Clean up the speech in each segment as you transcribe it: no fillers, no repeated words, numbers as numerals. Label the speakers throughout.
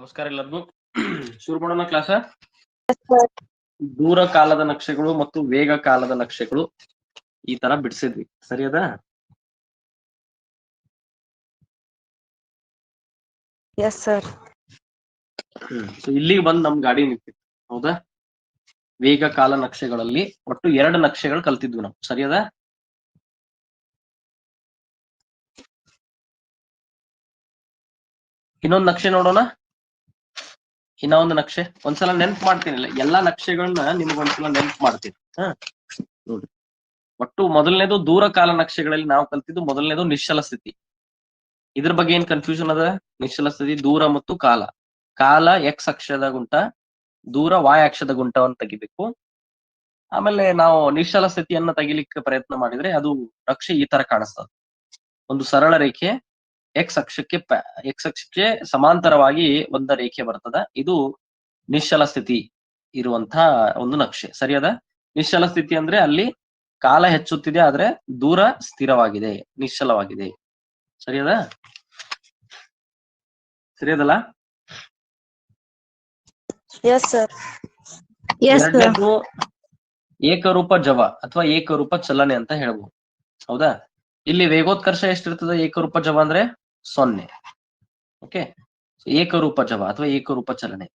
Speaker 1: ನಮಸ್ಕಾರ ಎಲ್ಲರಿಗೂ. ಶುರು ಮಾಡೋಣ ಕ್ಲಾಸ.
Speaker 2: ಸರ್.
Speaker 1: ದೂರ ಕಾಲದ ನಕ್ಷೆಗಳು ಮತ್ತು ವೇಗ ಕಾಲದ ನಕ್ಷೆಗಳು ಈ ತರ ಬಿಡಿಸಿದ್ವಿ, ಸರಿ ಅದಾ?
Speaker 2: Yes sir.
Speaker 1: ಸೊ ಇಲ್ಲಿಗೆ ಬಂದು ನಮ್ ಗಾಡಿ ನಿಂತಿತ್ತು, ಹೌದಾ? ವೇಗ ಕಾಲ ನಕ್ಷೆಗಳಲ್ಲಿ ಒಟ್ಟು 2 ನಕ್ಷೆಗಳು ಕಲ್ತಿದ್ವಿ ನಾವು, ಸರಿ ಅದಾ? ಇನ್ನೊಂದು ನಕ್ಷೆ ನೋಡೋಣ. ಇನ್ನ ಒಂದು ನಕ್ಷೆ ಒಂದ್ಸಲ ನೆನ್ಪು ಮಾಡ್ತೀನಿ, ಎಲ್ಲಾ ನಕ್ಷೆಗಳನ್ನ ನಿಮ್ಗೊಂದ್ಸಲ ನೆನ್ಪು ಮಾಡ್ತೀನಿ. ನೋಡ್ರಿ, ಒಟ್ಟು ಮೊದಲನೇದು ದೂರ ಕಾಲ ನಕ್ಷೆಗಳಲ್ಲಿ ನಾವು ಕಲ್ತಿದ್ದು ಮೊದಲನೇದು ನಿಶ್ಚಲ ಸ್ಥಿತಿ. ಇದ್ರ ಬಗ್ಗೆ ಏನ್ ಕನ್ಫ್ಯೂಷನ್ ಅದ? ನಿಶ್ಚಲ ಸ್ಥಿತಿ, ದೂರ ಮತ್ತು ಕಾಲ. ಕಾಲ ಎಕ್ಸ್ ಅಕ್ಷದ ಗುಂಟ, ದೂರ ವಾಯ್ ಅಕ್ಷದ ಗುಂಟವನ್ನು ತೆಗಿಬೇಕು. ಆಮೇಲೆ ನಾವು ನಿಶ್ಚಲ ಸ್ಥಿತಿಯನ್ನ ತೆಗಿಲಿಕ್ಕೆ ಪ್ರಯತ್ನ ಮಾಡಿದ್ರೆ ಅದು ನಕ್ಷೆ ಈ ತರ ಕಾಣಿಸ್ತದೆ. ಒಂದು ಸರಳ ರೇಖೆ ಎಕ್ಸ್ ಅಕ್ಷಕ್ಕೆ ಸಮಾಂತರವಾಗಿ ಒಂದ ರೇಖೆ ಬರ್ತದ. ಇದು ನಿಶ್ಚಲ ಸ್ಥಿತಿ ಇರುವಂತಹ ಒಂದು ನಕ್ಷೆ, ಸರಿಯಾದ? ನಿಶ್ಚಲ ಸ್ಥಿತಿ ಅಂದ್ರೆ ಅಲ್ಲಿ ಕಾಲ ಹೆಚ್ಚುತ್ತಿದೆ ಆದ್ರೆ ದೂರ ಸ್ಥಿರವಾಗಿದೆ, ನಿಶ್ಚಲವಾಗಿದೆ, ಸರಿಯಾದ? ಸರಿಯಾದಲ್ಲ?
Speaker 2: Yes sir.
Speaker 1: ಎರಡನೇದು ಏಕರೂಪ ಜವ ಅಥವಾ ಏಕರೂಪ ಚಲನೆ ಅಂತ ಹೇಳ್ಬೋದು, ಹೌದಾ? ಇಲ್ಲಿ ವೇಗೋತ್ಕರ್ಷ ಎಷ್ಟಿರ್ತದೆ? ಏಕರೂಪ ಜವ ಅಂದ್ರೆ 0. ಓಕೆ, ಏಕರೂಪ ಜವ ಅಥವಾ ಏಕರೂಪ ಚಲನೆ.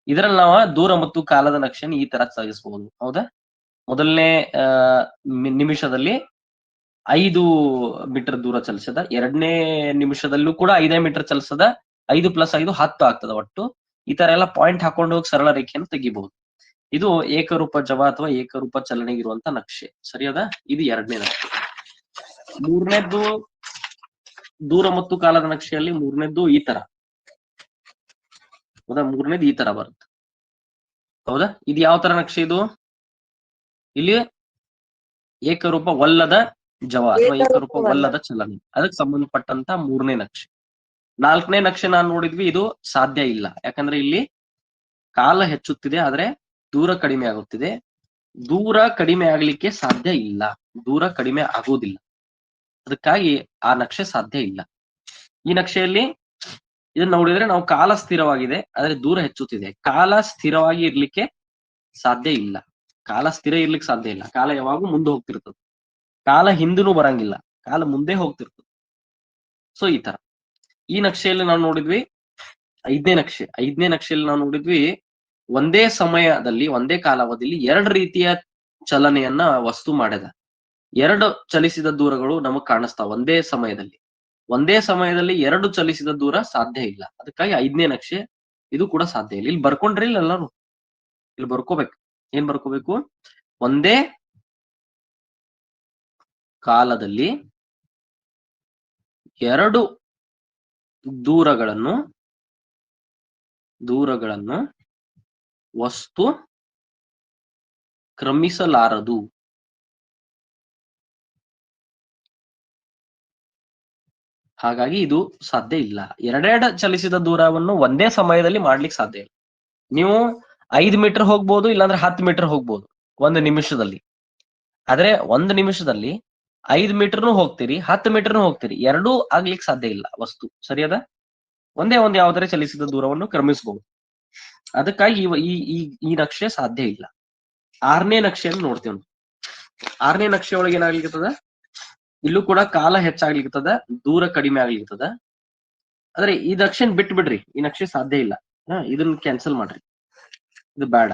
Speaker 1: ಇದರಲ್ಲಿ ನಾವು ದೂರ ಮತ್ತು ಕಾಲದ ನಕ್ಷೆಯನ್ನು ಈ ತರ ಸಾಗಿಸಬಹುದು, ಹೌದಾ? ಮೊದಲನೇ ನಿಮಿಷದಲ್ಲಿ 5 ಮೀಟರ್ ದೂರ ಚಲಿಸದ, ಎರಡನೇ ನಿಮಿಷದಲ್ಲೂ ಕೂಡ 5 ಮೀಟರ್ ಚಲಿಸದ, 5 + 5 10 ಆಗ್ತದ ಒಟ್ಟು. ಈ ತರ ಎಲ್ಲ ಪಾಯಿಂಟ್ ಹಾಕೊಂಡು ಹೋಗಿ ಸರಳ ರೇಖೆಯನ್ನು ತೆಗಿಬಹುದು. ಇದು ಏಕರೂಪ ಜವ ಅಥವಾ ಏಕರೂಪ ಚಲನೆಗಿರುವಂತ ನಕ್ಷೆ, ಸರಿಯಾದ? ಇದು ಎರಡನೇ ನಕ್ಷೆ. ಮೂರನೇದ್ದು ದೂರ ಮತ್ತು ಕಾಲದ ನಕ್ಷೆಯಲ್ಲಿ ಮೂರನೇದ್ದು ಈ ತರ, ಹೌದಾ? ಮೂರನೇದು ಈ ತರ ಬರುತ್ತೆ, ಹೌದಾ? ಇದು ಯಾವ ತರ ನಕ್ಷೆ? ಇದು ಇಲ್ಲಿ ಏಕರೂಪವಲ್ಲದ ಜವ ಅಥವಾ ಏಕರೂಪವಲ್ಲದ ಚಲನೆ, ಅದಕ್ಕೆ ಸಂಬಂಧಪಟ್ಟಂತ ಮೂರನೇ ನಕ್ಷೆ. ನಾಲ್ಕನೇ ನಕ್ಷೆ ನಾನು ನೋಡಿದ್ವಿ, ಇದು ಸಾಧ್ಯ ಇಲ್ಲ. ಯಾಕಂದ್ರೆ ಇಲ್ಲಿ ಕಾಲ ಹೆಚ್ಚುತ್ತಿದೆ ಆದ್ರೆ ದೂರ ಕಡಿಮೆ ಆಗುತ್ತಿದೆ. ದೂರ ಕಡಿಮೆ ಆಗ್ಲಿಕ್ಕೆ ಸಾಧ್ಯ ಇಲ್ಲ, ದೂರ ಕಡಿಮೆ ಆಗುವುದಿಲ್ಲ, ಅದಕ್ಕಾಗಿ ಆ ನಕ್ಷೆ ಸಾಧ್ಯ ಇಲ್ಲ. ಈ ನಕ್ಷೆಯಲ್ಲಿ ಇದನ್ನ ನೋಡಿದ್ರೆ ನಾವು ಕಾಲ ಸ್ಥಿರವಾಗಿದೆ ಆದ್ರೆ ದೂರ ಹೆಚ್ಚುತ್ತಿದೆ. ಕಾಲ ಸ್ಥಿರವಾಗಿ ಇರ್ಲಿಕ್ಕೆ ಸಾಧ್ಯ ಇಲ್ಲ, ಕಾಲ ಸ್ಥಿರ ಇರ್ಲಿಕ್ಕೆ ಸಾಧ್ಯ ಇಲ್ಲ. ಕಾಲ ಯಾವಾಗೂ ಮುಂದೆ ಹೋಗ್ತಿರ್ತದೆ, ಕಾಲ ಹಿಂದೂ ಬರಂಗಿಲ್ಲ, ಕಾಲ ಮುಂದೆ ಹೋಗ್ತಿರ್ತದೆ. ಸೊ ಈ ತರ ಈ ನಕ್ಷೆಯಲ್ಲಿ ನಾವು ನೋಡಿದ್ವಿ. ಐದನೇ ನಕ್ಷೆಯಲ್ಲಿ ನಾವು ನೋಡಿದ್ವಿ, ಒಂದೇ ಸಮಯದಲ್ಲಿ ಒಂದೇ ಕಾಲಾವಧಿಯಲ್ಲಿ 2 ರೀತಿಯ ಚಲನೆಯನ್ನ ವಸ್ತು ಮಾಡಿದ. 2 ಚಲಿಸಿದ ದೂರಗಳು ನಮಗ್ ಕಾಣಿಸ್ತಾವ ಒಂದೇ ಸಮಯದಲ್ಲಿ 2 ಚಲಿಸಿದ ದೂರ ಸಾಧ್ಯ ಇಲ್ಲ. ಅದಕ್ಕಾಗಿ 5ನೇ ನಕ್ಷೆ ಇದು ಕೂಡ ಸಾಧ್ಯ ಇಲ್ಲ. ಇಲ್ಲಿ ಬರ್ಕೊಂಡ್ರಿ ಇಲ್ಲ ಎಲ್ಲರೂ? ಇಲ್ಲಿ ಬರ್ಕೋಬೇಕು. ಏನ್ ಬರ್ಕೋಬೇಕು? ಒಂದೇ ಕಾಲದಲ್ಲಿ 2 ದೂರಗಳನ್ನು ವಸ್ತು ಕ್ರಮಿಸಲಾರದು. ಹಾಗಾಗಿ ಇದು ಸಾಧ್ಯ ಇಲ್ಲ. 2 ಚಲಿಸಿದ ದೂರವನ್ನು ಒಂದೇ ಸಮಯದಲ್ಲಿ ಮಾಡ್ಲಿಕ್ಕೆ ಸಾಧ್ಯ ಇಲ್ಲ. ನೀವು 5 ಮೀಟರ್ ಹೋಗ್ಬೋದು, ಇಲ್ಲಾಂದ್ರೆ 10 ಮೀಟರ್ ಹೋಗ್ಬೋದು 1 ನಿಮಿಷದಲ್ಲಿ. ಆದ್ರೆ 1 ನಿಮಿಷದಲ್ಲಿ 5 ಮೀಟರ್ನು ಹೋಗ್ತೀರಿ, 10 ಮೀಟರ್ನು ಹೋಗ್ತೀರಿ, ಎರಡೂ ಆಗ್ಲಿಕ್ಕೆ ಸಾಧ್ಯ ಇಲ್ಲ ವಸ್ತು, ಸರಿಯಾದ? ಒಂದೇ ಯಾವ್ದಾರೆ ಚಲಿಸಿದ ದೂರವನ್ನು ಕ್ರಮಿಸಬಹುದು. ಅದಕ್ಕಾಗಿ ಈ ನಕ್ಷೆ ಸಾಧ್ಯ ಇಲ್ಲ. 6ನೇ ನಕ್ಷೆಯನ್ನು ನೋಡ್ತೇವೆ. 6ನೇ ನಕ್ಷೆ ಒಳಗೆ ಏನಾಗ್ಲಿಕ್ಕದ? ಇಲ್ಲೂ ಕೂಡ ಕಾಲ ಹೆಚ್ಚಾಗ್ಲಿಕ್ಕದ, ದೂರ ಕಡಿಮೆ ಆಗ್ಲಿಕ್ಕದ. ಆದ್ರೆ ಈ ನಕ್ಷೆ ಬಿಟ್ಬಿಡ್ರಿ, ಈ ನಕ್ಷೆ ಸಾಧ್ಯ ಇಲ್ಲ. ಇದನ್ನ ಕ್ಯಾನ್ಸಲ್ ಮಾಡ್ರಿ, ಇದು ಬೇಡ.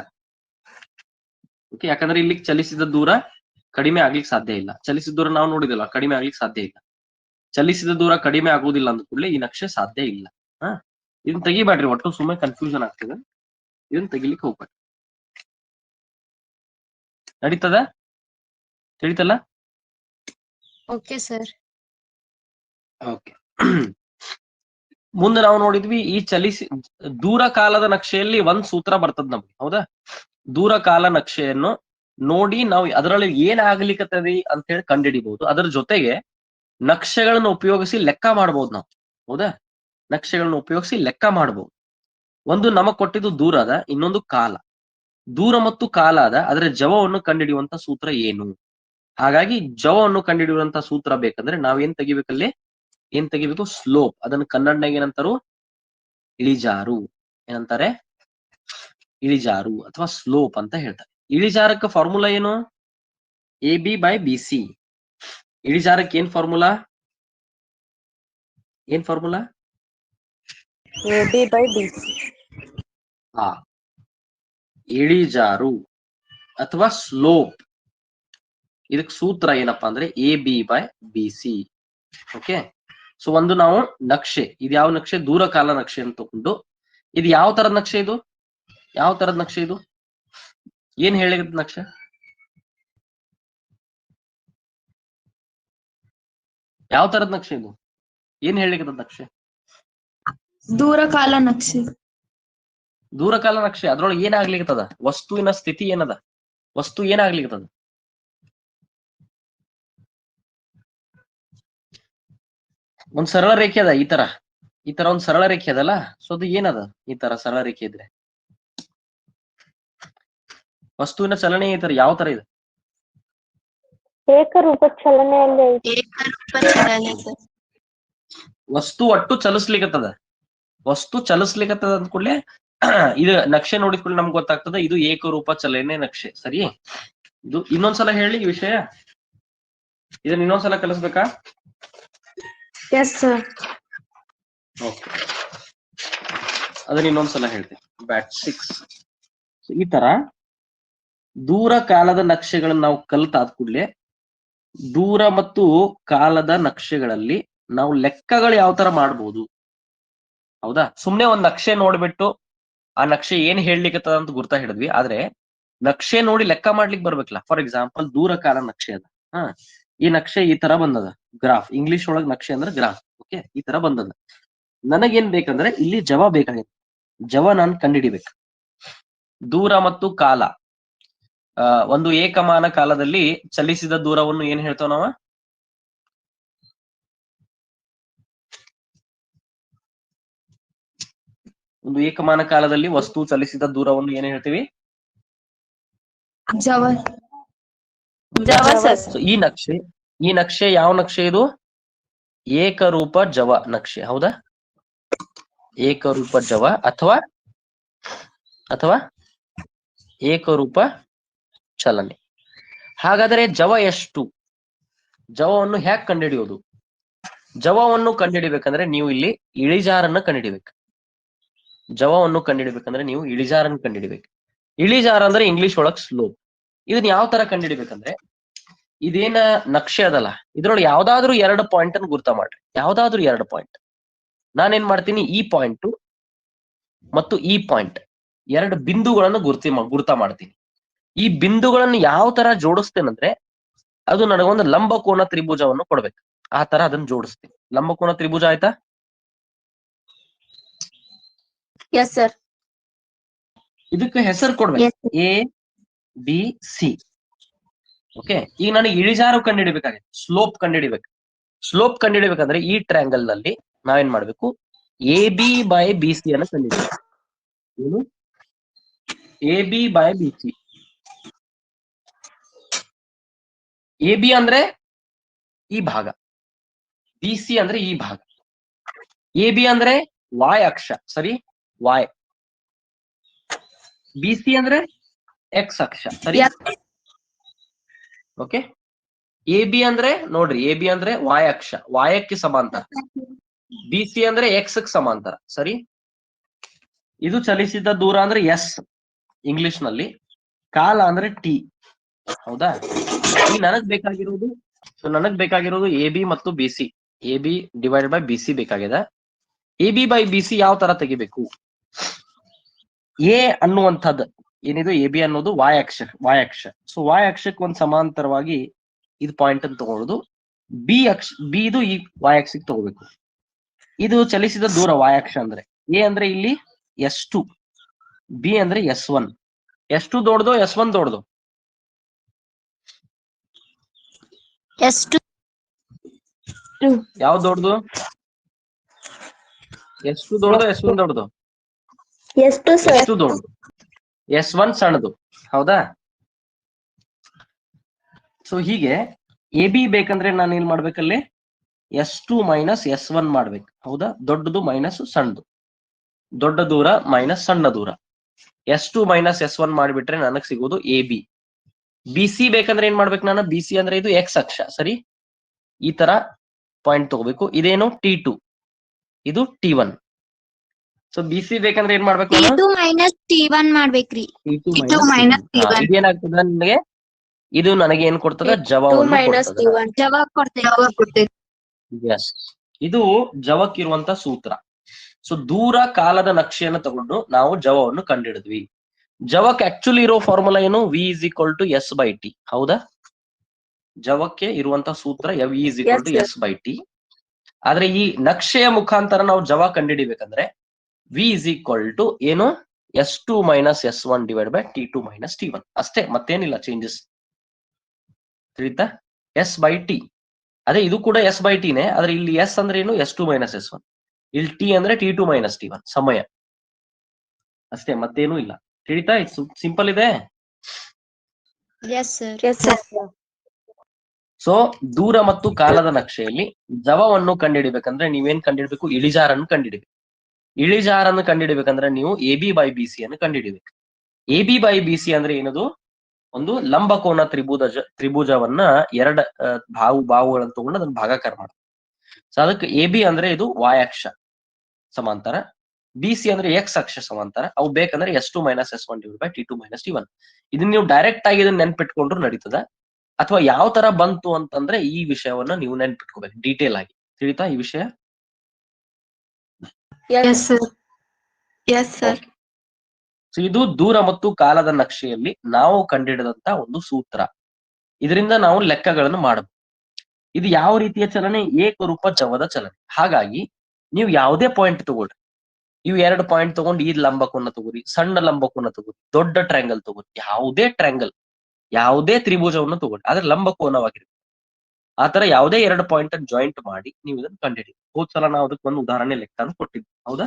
Speaker 1: ಓಕೆ, ಯಾಕಂದ್ರೆ ಇಲ್ಲಿ ಚಲಿಸಿದ ದೂರ ಕಡಿಮೆ ಆಗ್ಲಿಕ್ಕೆ ಸಾಧ್ಯ ಇಲ್ಲ. ಚಲಿಸಿದ ದೂರ ನಾವು ನೋಡಿದಿಲ್ಲ, ಕಡಿಮೆ ಆಗ್ಲಿಕ್ಕೆ ಸಾಧ್ಯ ಇಲ್ಲ. ಚಲಿಸಿದ ದೂರ ಕಡಿಮೆ ಆಗುವುದಿಲ್ಲ ಅಂದ ಕೂಡಲೇ ಈ ನಕ್ಷೆ ಸಾಧ್ಯ ಇಲ್ಲ. ಇದನ್ನ ತೆಗಿಬೇಡ್ರಿ, ಒಟ್ಟು ಸುಮ್ಮನೆ ಕನ್ಫ್ಯೂಷನ್ ಆಗ್ತದೆ. ಇದನ್ನ ತೆಗಿಲಿಕ್ಕೆ ಹೋಗ್ಬೇಡ್ರಿ. ನಡೀತದ? ತಿಳಿತಲ್ಲ?
Speaker 2: Okay sir.
Speaker 1: ಓಕೆ. ಮುಂದೆ ನಾವು ನೋಡಿದ್ವಿ, ಈ ದೂರ ಕಾಲದ ನಕ್ಷೆಯಲ್ಲಿ ಒಂದ್ ಸೂತ್ರ ಬರ್ತದ ನಮ್ಗೆ, ಹೌದಾ? ದೂರ ಕಾಲ ನಕ್ಷೆಯನ್ನು ನೋಡಿ ನಾವು ಅದರಲ್ಲಿ ಏನ್ ಆಗ್ಲಿಕ್ಕತ್ತದ ಅಂತ ಹೇಳಿ ಕಂಡುಹಿಡಿಬಹುದು. ಅದರ ಜೊತೆಗೆ ನಕ್ಷೆಗಳನ್ನು ಉಪಯೋಗಿಸಿ ಲೆಕ್ಕ ಮಾಡ್ಬೋದು ನಾವು, ಹೌದಾ? ನಕ್ಷೆಗಳನ್ನು ಉಪಯೋಗಿಸಿ ಲೆಕ್ಕ ಮಾಡ್ಬೋದು. ಒಂದು ನಮಗ್ ಕೊಟ್ಟಿದ್ದು ದೂರ ಅದ, ಇನ್ನೊಂದು ಕಾಲ. ದೂರ ಮತ್ತು ಕಾಲ ಅದ, ಅದರ ಜವವನ್ನು ಕಂಡುಹಿಡಿಯುವಂತ ಸೂತ್ರ ಏನು? ಹಾಗಾಗಿ ಜವವನ್ನು ಕಂಡುಹಿಡಿಯುವಂತ ಸೂತ್ರ ಬೇಕಂದ್ರೆ ನಾವೇನ್ ತೆಗಿಬೇಕಲ್ಲಿ? ಏನ್ ತೆಗಿಬೇಕು? ಸ್ಲೋಪ್. ಅದನ್ನು ಕನ್ನಡನಾಗ ಏನಂತಾರು? ಇಳಿಜಾರು. ಏನಂತಾರೆ? ಇಳಿಜಾರು ಅಥವಾ ಸ್ಲೋಪ್ ಅಂತ ಹೇಳ್ತಾರೆ. ಇಳಿಜಾರಕ್ಕೆ ಫಾರ್ಮುಲಾ ಏನು? AB/BC. ಇಳಿಜಾರಕ್ಕೆ ಏನ್ ಫಾರ್ಮುಲಾ?
Speaker 2: AB/BC.
Speaker 1: ಹಾ, ಇಳಿಜಾರು ಅಥವಾ ಸ್ಲೋಪ್, ಇದಕ್ಕೆ ಸೂತ್ರ ಏನಪ್ಪಾ ಅಂದ್ರೆ AB/BC. ಓಕೆ. ಸೊ ಒಂದು ನಾವು ನಕ್ಷೆ, ಇದು ಯಾವ ನಕ್ಷೆ? ದೂರಕಾಲ ನಕ್ಷೆ ಅಂತ ತಗೊಂಡು, ಇದು ಯಾವ ತರದ ನಕ್ಷೆ? ಇದು ಯಾವ ತರದ ನಕ್ಷೆ? ಇದು ಏನ್ ಹೇಳಿದ ನಕ್ಷೆ? ಯಾವ ತರದ ನಕ್ಷೆ ಇದು? ಏನ್ ಹೇಳಿದ ನಕ್ಷೆ?
Speaker 2: ದೂರಕಾಲ ನಕ್ಷೆ.
Speaker 1: ದೂರಕಾಲ ನಕ್ಷೆ. ಅದ್ರೊಳಗೆ ಏನಾಗ್ಲಿಕ್ಕದ? ವಸ್ತುವಿನ ಸ್ಥಿತಿ ಏನದ? ವಸ್ತು ಏನಾಗ್ಲಿಕ್ಕದ? ಒಂದ್ ಸರಳ ರೇಖೆ ಅದ, ಈ ತರ ಒಂದ್ ಸರಳ ರೇಖೆ ಅದಲ್ಲ. ಸೊ ಅದು ಏನದ? ಈ ತರ ಸರಳ ರೇಖೆ ಇದ್ರೆ ವಸ್ತುವಿನ ಚಲನೆ ಈ ತರ ಯಾವ ತರ ಇದೆ?
Speaker 2: ಏಕರೂಪ ಚಲನೆಯಲ್ಲಿ
Speaker 1: ವಸ್ತು ಒಟ್ಟು ಚಲಿಸ್ಲಿಕ್ಕತ್ತದ. ವಸ್ತು ಚಲಿಸ್ಲಿಕ್ಕತ್ತದ ಅಂದ ಕೂಡಲೇ ಇದು ನಕ್ಷೆ ನೋಡಿದ ಕೂಡಲೇ ನಮ್ಗೆ ಗೊತ್ತಾಗ್ತದೆ ಇದು ಏಕರೂಪ ಚಲನೆ ನಕ್ಷೆ. ಸರಿ, ಇದು ಇನ್ನೊಂದ್ಸಲ ಹೇಳಿ ಈ ವಿಷಯ. ಇದನ್ನ ಇನ್ನೊಂದ್ಸಲ ಕಲಿಸ್ಬೇಕಾ?
Speaker 2: S sir.
Speaker 1: ಓಕೆ, ಅದನ್ನ ಇನ್ನೊಂದ್ಸಲ ಹೇಳ್ತೀನಿ. ಬ್ಯಾಟ್ 6. ಈ ತರ ದೂರ ಕಾಲದ ನಕ್ಷೆಗಳನ್ನ ನಾವು ಕಲಿತಾದ ಕೂಡಲೇ ದೂರ ಮತ್ತು ಕಾಲದ ನಕ್ಷೆಗಳಲ್ಲಿ ನಾವು ಲೆಕ್ಕಗಳು ಯಾವ ತರ ಮಾಡ್ಬೋದು? ಹೌದಾ? ಸುಮ್ನೆ ಒಂದ್ ನಕ್ಷೆ ನೋಡ್ಬಿಟ್ಟು ಆ ನಕ್ಷೆ ಏನ್ ಹೇಳ್ಲಿಕ್ಕತ್ತದ ಅಂತ ಗುರ್ತಾ ಹಿಡಿದ್ವಿ. ಆದ್ರೆ ನಕ್ಷೆ ನೋಡಿ ಲೆಕ್ಕ ಮಾಡ್ಲಿಕ್ಕೆ ಬರ್ಬೇಕಲ್ಲ. ಫಾರ್ ಎಕ್ಸಾಂಪಲ್ ದೂರಕಾಲ ನಕ್ಷೆ ಅದ. ಈ ನಕ್ಷೆ ಈ ತರ ಬಂದದ. ಗ್ರಾಫ್, ಇಂಗ್ಲಿಷ್ ಒಳಗ್ ನಕ್ಷೆ ಅಂದ್ರೆ ಗ್ರಾಫ್. ಓಕೆ, ಈ ತರ ಬಂದದ. ನನಗೇನ್ ಬೇಕಂದ್ರೆ ಇಲ್ಲಿ ಜವ ಬೇಕಾಗಿದೆ. ಜವ ನಾನು ಕಂಡುಹಿಡಿಬೇಕು. ದೂರ ಮತ್ತು ಕಾಲ, ಒಂದು ಏಕಮಾನ ಕಾಲದಲ್ಲಿ ಚಲಿಸಿದ ದೂರವನ್ನು ಏನ್ ಹೇಳ್ತಾವ ನಾವ? ಒಂದು ಏಕಮಾನ ಕಾಲದಲ್ಲಿ ವಸ್ತು ಚಲಿಸಿದ ದೂರವನ್ನು ಏನ್ ಹೇಳ್ತೀವಿ?
Speaker 2: ಜವ.
Speaker 1: ಈ ನಕ್ಷೆ ಯಾವ ನಕ್ಷೆ ಇದು? ಏಕರೂಪ ಜವ ನಕ್ಷೆ. ಹೌದಾ? ಏಕರೂಪ ಜವ ಅಥವಾ ಏಕರೂಪ ಚಲನೆ. ಹಾಗಾದರೆ ಜವ ಎಷ್ಟು? ಜವವನ್ನು ಹ್ಯಾಕ್ ಕಂಡುಹಿಡಿಯೋದು? ಜವವನ್ನು ಕಂಡುಹಿಡಿಬೇಕಂದ್ರೆ ನೀವು ಇಲ್ಲಿ ಇಳಿಜಾರನ್ನ ಕಂಡುಹಿಡಿಬೇಕು. ಜವವನ್ನು ಕಂಡುಹಿಡಿಬೇಕಂದ್ರೆ ನೀವು ಇಳಿಜಾರನ್ನು ಕಂಡುಹಿಡಿಬೇಕು. ಇಳಿಜಾರ ಅಂದ್ರೆ ಇಂಗ್ಲಿಷ್ ಒಳಗ್ ಸ್ಲೋಪ್. ಇದನ್ನ ಯಾವ ತರ ಕಂಡುಹಿಡಿಬೇಕಂದ್ರೆ, ಇದೇನ ನಕ್ಷೆ ಅದಲ್ಲ, ಇದ್ರೊಳಗೆ ಯಾವ್ದಾದ್ರು 2 ಪಾಯಿಂಟ್ ಅನ್ನು ಗುರ್ತ ಮಾಡ್ರಿ. ಯಾವ್ದಾದ್ರು 2 ಪಾಯಿಂಟ್. ನಾನೇನ್ ಮಾಡ್ತೀನಿ, ಈ ಪಾಯಿಂಟ್ ಮತ್ತು ಈ ಪಾಯಿಂಟ್ 2 ಬಿಂದುಗಳನ್ನು ಗುರ್ತ ಮಾಡ್ತೀನಿ. ಈ ಬಿಂದುಗಳನ್ನು ಯಾವ ತರ ಜೋಡಿಸ್ತೇನಂದ್ರೆ, ಅದು ನನಗೊಂದು ಲಂಬಕೋನ ತ್ರಿಭುಜವನ್ನು ಕೊಡ್ಬೇಕು. ಆ ತರ ಅದನ್ನ ಜೋಡಿಸ್ತೀನಿ. ಲಂಬಕೋನ ತ್ರಿಭುಜ ಆಯ್ತಾ?
Speaker 2: Yes sir.
Speaker 1: ಇದಕ್ಕೆ ಹೆಸರು ಕೊಡ್ಬೇಕು, ABC. ಓಕೆ, ಈಗ ನನಗೆ ಇಳಿಜಾರು ಕಂಡುಹಿಡಿಬೇಕಾಗಿದೆ, ಸ್ಲೋಪ್ ಕಂಡುಹಿಡಿಬೇಕು. ಸ್ಲೋಪ್ ಕಂಡುಹಿಡಿಬೇಕಂದ್ರೆ ಈ ಟ್ರ್ಯಾಂಗಲ್ ನಲ್ಲಿ ನಾವೇನ್ ಮಾಡ್ಬೇಕು? AB/BC ಅನ್ನ ಕಂಡುಹಿಡಿಬೇಕು. ಏನು? AB/BC. AB ಅಂದ್ರೆ ಈ ಭಾಗ, BC ಅಂದ್ರೆ ಈ ಭಾಗ. AB ಅಂದ್ರೆ Y ಅಕ್ಷ, ಸರಿ, Y. BC ಅಂದ್ರೆ X ಅಕ್ಷ, ಸರಿ. ಓಕೆ, AB ಅಂದ್ರೆ ನೋಡ್ರಿ, AB ಅಂದ್ರೆ Y ಅಕ್ಷ, Y ಕ್ಕೆ ಸಮಾಂತರ. BC ಅಂದ್ರೆ X ಕ್ಕೆ ಸಮಾಂತರ, ಸರಿ. ಇದು ಚಲಿಸಿದ ದೂರ ಅಂದ್ರೆ S ಇಂಗ್ಲಿಷ್ ನಲ್ಲಿ. ಕಾಲ ಅಂದ್ರೆ T. ಹೌದಾ? ಈಗ ನನಗ್ ಬೇಕಾಗಿರೋದು AB ಮತ್ತು BC. AB/BC ಬೇಕಾಗಿದೆ. AB/BC ಯಾವ ತರ ತೆಗಿಬೇಕು? A ಅನ್ನುವಂಥದ್ದು ಏನಿದು, AB ಅನ್ನೋದು Y ಅಕ್ಷ. ಸೊ Y ಅಕ್ಷಕ್ಕೆ ಒಂದು ಸಮಾಂತರವಾಗಿ ಇದು ಪಾಯಿಂಟ್ ಅನ್ನು ತಗೊಳ್ಳೋದು. B ಇದು ಈ Y ಅಕ್ಷಕ್ಕೆ ತಗೋಬೇಕು. ಇದು ಚಲಿಸಿದ ದೂರ Y ಅಕ್ಷ ಅಂದ್ರೆ. A ಅಂದ್ರೆ ಇಲ್ಲಿ S2, B ಅಂದ್ರೆ S1. S2 ದೊಡ್ಡದು, S1 ದೊಡ್ಡದು?
Speaker 2: S2.
Speaker 1: ಯಾವ ದೊಡ್ಡದು? S2 ದೊಡ್ಡದು, S1 ದೊಡ್ಡದು? S2 ದೊಡ್ಡದು, S1 ಸಣ್ಣದು. ಹೌದಾ? ಸೊ ಹೀಗೆ AB ಬೇಕಂದ್ರೆ ನಾನು ಏನ್ ಮಾಡ್ಬೇಕಲ್ಲಿ? S2 - S1 ಮಾಡ್ಬೇಕು. ಹೌದಾ? ದೊಡ್ಡದು ಮೈನಸ್ ಸಣ್ಣದು. ದೊಡ್ಡ ದೂರ ಮೈನಸ್ ಸಣ್ಣ ದೂರ. S2 ಮೈನಸ್ S1 ಮಾಡಿಬಿಟ್ರೆ ನನಗ್ ಸಿಗೋದು AB. BC ಬೇಕಂದ್ರೆ ಏನ್ ಮಾಡ್ಬೇಕು ನಾನು? BC ಅಂದ್ರೆ ಇದು X ಅಕ್ಷ, ಸರಿ? ಈ ತರ ಪಾಯಿಂಟ್ ತಗೋಬೇಕು. ಇದೇನು T2, ಇದು T1. ಸೊ BC ಬೇಕಂದ್ರೆ ಏನ್ ಮಾಡ್ಬೇಕು ನಾನು?
Speaker 2: T2 ಮೈನಸ್ T1 ಮಾಡ್ಬೇಕ್ರಿ.
Speaker 1: T2 ಮೈನಸ್ ಇದೇನಾಗ್ತದ ನನಗೆ? ಇದು ನನಗೆ ಏನ್ ಕೊಡ್ತದ? ಜವವನ್ನು ಕೊಡ್ತದ.
Speaker 2: ಜವ ಕೊಡ್ತೇವೆ.
Speaker 1: ಎಸ್, ಇದು ಜವಕ್ಕಿರುವಂತ ಸೂತ್ರ. ಸೊ ದೂರ ಕಾಲದ ನಕ್ಷೆಯನ್ನು ತಗೊಂಡು ನಾವು ಜವವನ್ನು ಕಂಡಿಡಿದ್ವಿ. ಜವಕ್ಕೆ ಆಕ್ಚುಲಿ ಇರೋ ಫಾರ್ಮುಲಾ ಏನು? V is equal to S by T. ಹೌದಾ? ಜವಕ್ಕೆ ಇರುವಂತ ಸೂತ್ರ V is equal to S by T. ಆದ್ರೆ ಈ ನಕ್ಷೆಯ ಮುಖಾಂತರ ನಾವು ಜವ ಕಂಡಿಡಿಬೇಕಂದ್ರೆ V is equal to ಏನು? S2 minus S1 divide by T2 minus T1 ಅಷ್ಟೇ, ಮತ್ತೇನಿಲ್ಲ ಚೇಂಜಸ್. ತಿಳಿತಾ? S by T. ಅದೇ ಇದು ಕೂಡ S by T ನೇ, ಆದ್ರೆ ಇಲ್ಲಿ S ಅಂದ್ರೆ ಏನು? S2 minus S1. ಇಲ್ಲಿ T ಅಂದ್ರೆ T2 ಮೈನಸ್ T1 ಸಮಯ ಅಷ್ಟೇ, ಮತ್ತೇನೂ ಇಲ್ಲ. ತಿಳಿತಾ? ಸಿಂಪಲ್ ಇದೆ. ಸೊ ದೂರ ಮತ್ತು ಕಾಲದ ನಕ್ಷೆಯಲ್ಲಿ ಜವವನ್ನು ಕಂಡುಹಿಡಿಬೇಕಂದ್ರೆ ನೀವೇನ್ ಕಂಡುಹಿಡಬೇಕು? ಇಳಿಜಾರನ್ನು ಕಂಡುಹಿಡಿಬೇಕು. ಇಳಿಜಾರನ್ನು ಕಂಡುಹಿಡಿಬೇಕಂದ್ರೆ ನೀವು AB ಬೈ BC ಅನ್ನು ಕಂಡುಹಿಡಿಬೇಕು. AB ಬೈ BC ಅಂದ್ರೆ ಏನದು? ಒಂದು ಲಂಬಕೋನ ತ್ರಿಭುಜವನ್ನ ಎರಡ ಬಾಹುಗಳನ್ನು ತಗೊಂಡು ಅದನ್ನ ಭಾಗಾಕಾರ ಮಾಡೋದು. ಸೊ ಅದಕ್ಕೆ AB ಅಂದ್ರೆ ಇದು Y ಅಕ್ಷ ಸಮಾಂತರ, BC ಅಂದ್ರೆ X ಅಕ್ಷ ಸಮಾಂತರ. ಅವು ಬೇಕಂದ್ರೆ S2 minus S1 divide by T2 minus T1. ಇದನ್ನ ನೀವು ಡೈರೆಕ್ಟ್ ಆಗಿ ಇದನ್ನ ನೆನ್ಪಿಟ್ಕೊಂಡ್ರು ನಡೀತದ, ಅಥವಾ ಯಾವ ತರ ಬಂತು ಅಂತಂದ್ರೆ ಈ ವಿಷಯವನ್ನ ನೀವು ನೆನ್ಪಿಟ್ಕೋಬೇಕು ಡೀಟೇಲ್ ಆಗಿ. ತಿಳಿತಾ ಈ ವಿಷಯ? ಸೊ ಇದು ದೂರ ಮತ್ತು ಕಾಲದ ನಕ್ಷೆಯಲ್ಲಿ ನಾವು ಕಂಡುಹಿಡಿದಂತ ಒಂದು ಸೂತ್ರ. ಇದರಿಂದ ನಾವು ಲೆಕ್ಕಗಳನ್ನು ಮಾಡಬಹುದು. ಇದು ಯಾವ ರೀತಿಯ ಚಲನೆ? ಏಕರೂಪ ಜವದ ಚಲನೆ. ಹಾಗಾಗಿ ನೀವು ಯಾವುದೇ ಪಾಯಿಂಟ್ ತಗೊಳ್ರಿ, ಇವು 2 ಪಾಯಿಂಟ್ ತಗೊಂಡು ಈ ಲಂಬಕೋನ ತಗೋರಿ, ಸಣ್ಣ ಲಂಬಕೋನ ತಗೋರಿ, ದೊಡ್ಡ ಟ್ರಯಾಂಗಲ್ ತಗೋರಿ, ಯಾವುದೇ ಟ್ರಯಾಂಗಲ್, ಯಾವುದೇ ತ್ರಿಭುಜವನ್ನು ತಗೊಳ್ಳಿ, ಆದ್ರೆ ಲಂಬಕೋನವಾಗಿರುತ್ತೆ. ಆತರ ಯಾವುದೇ 2 ಪಾಯಿಂಟ್ ಜಾಯಿಂಟ್ ಮಾಡಿ ನೀವು ಇದನ್ನು ಕಂಡುಹಿಡಿ. ಹೋದ್ ಸಲ ನಾವು ಅದಕ್ಕೆ ಒಂದು ಉದಾಹರಣೆ ಲೆಕ್ಕ ಕೊಟ್ಟಿದ್ವಿ, ಹೌದಾ?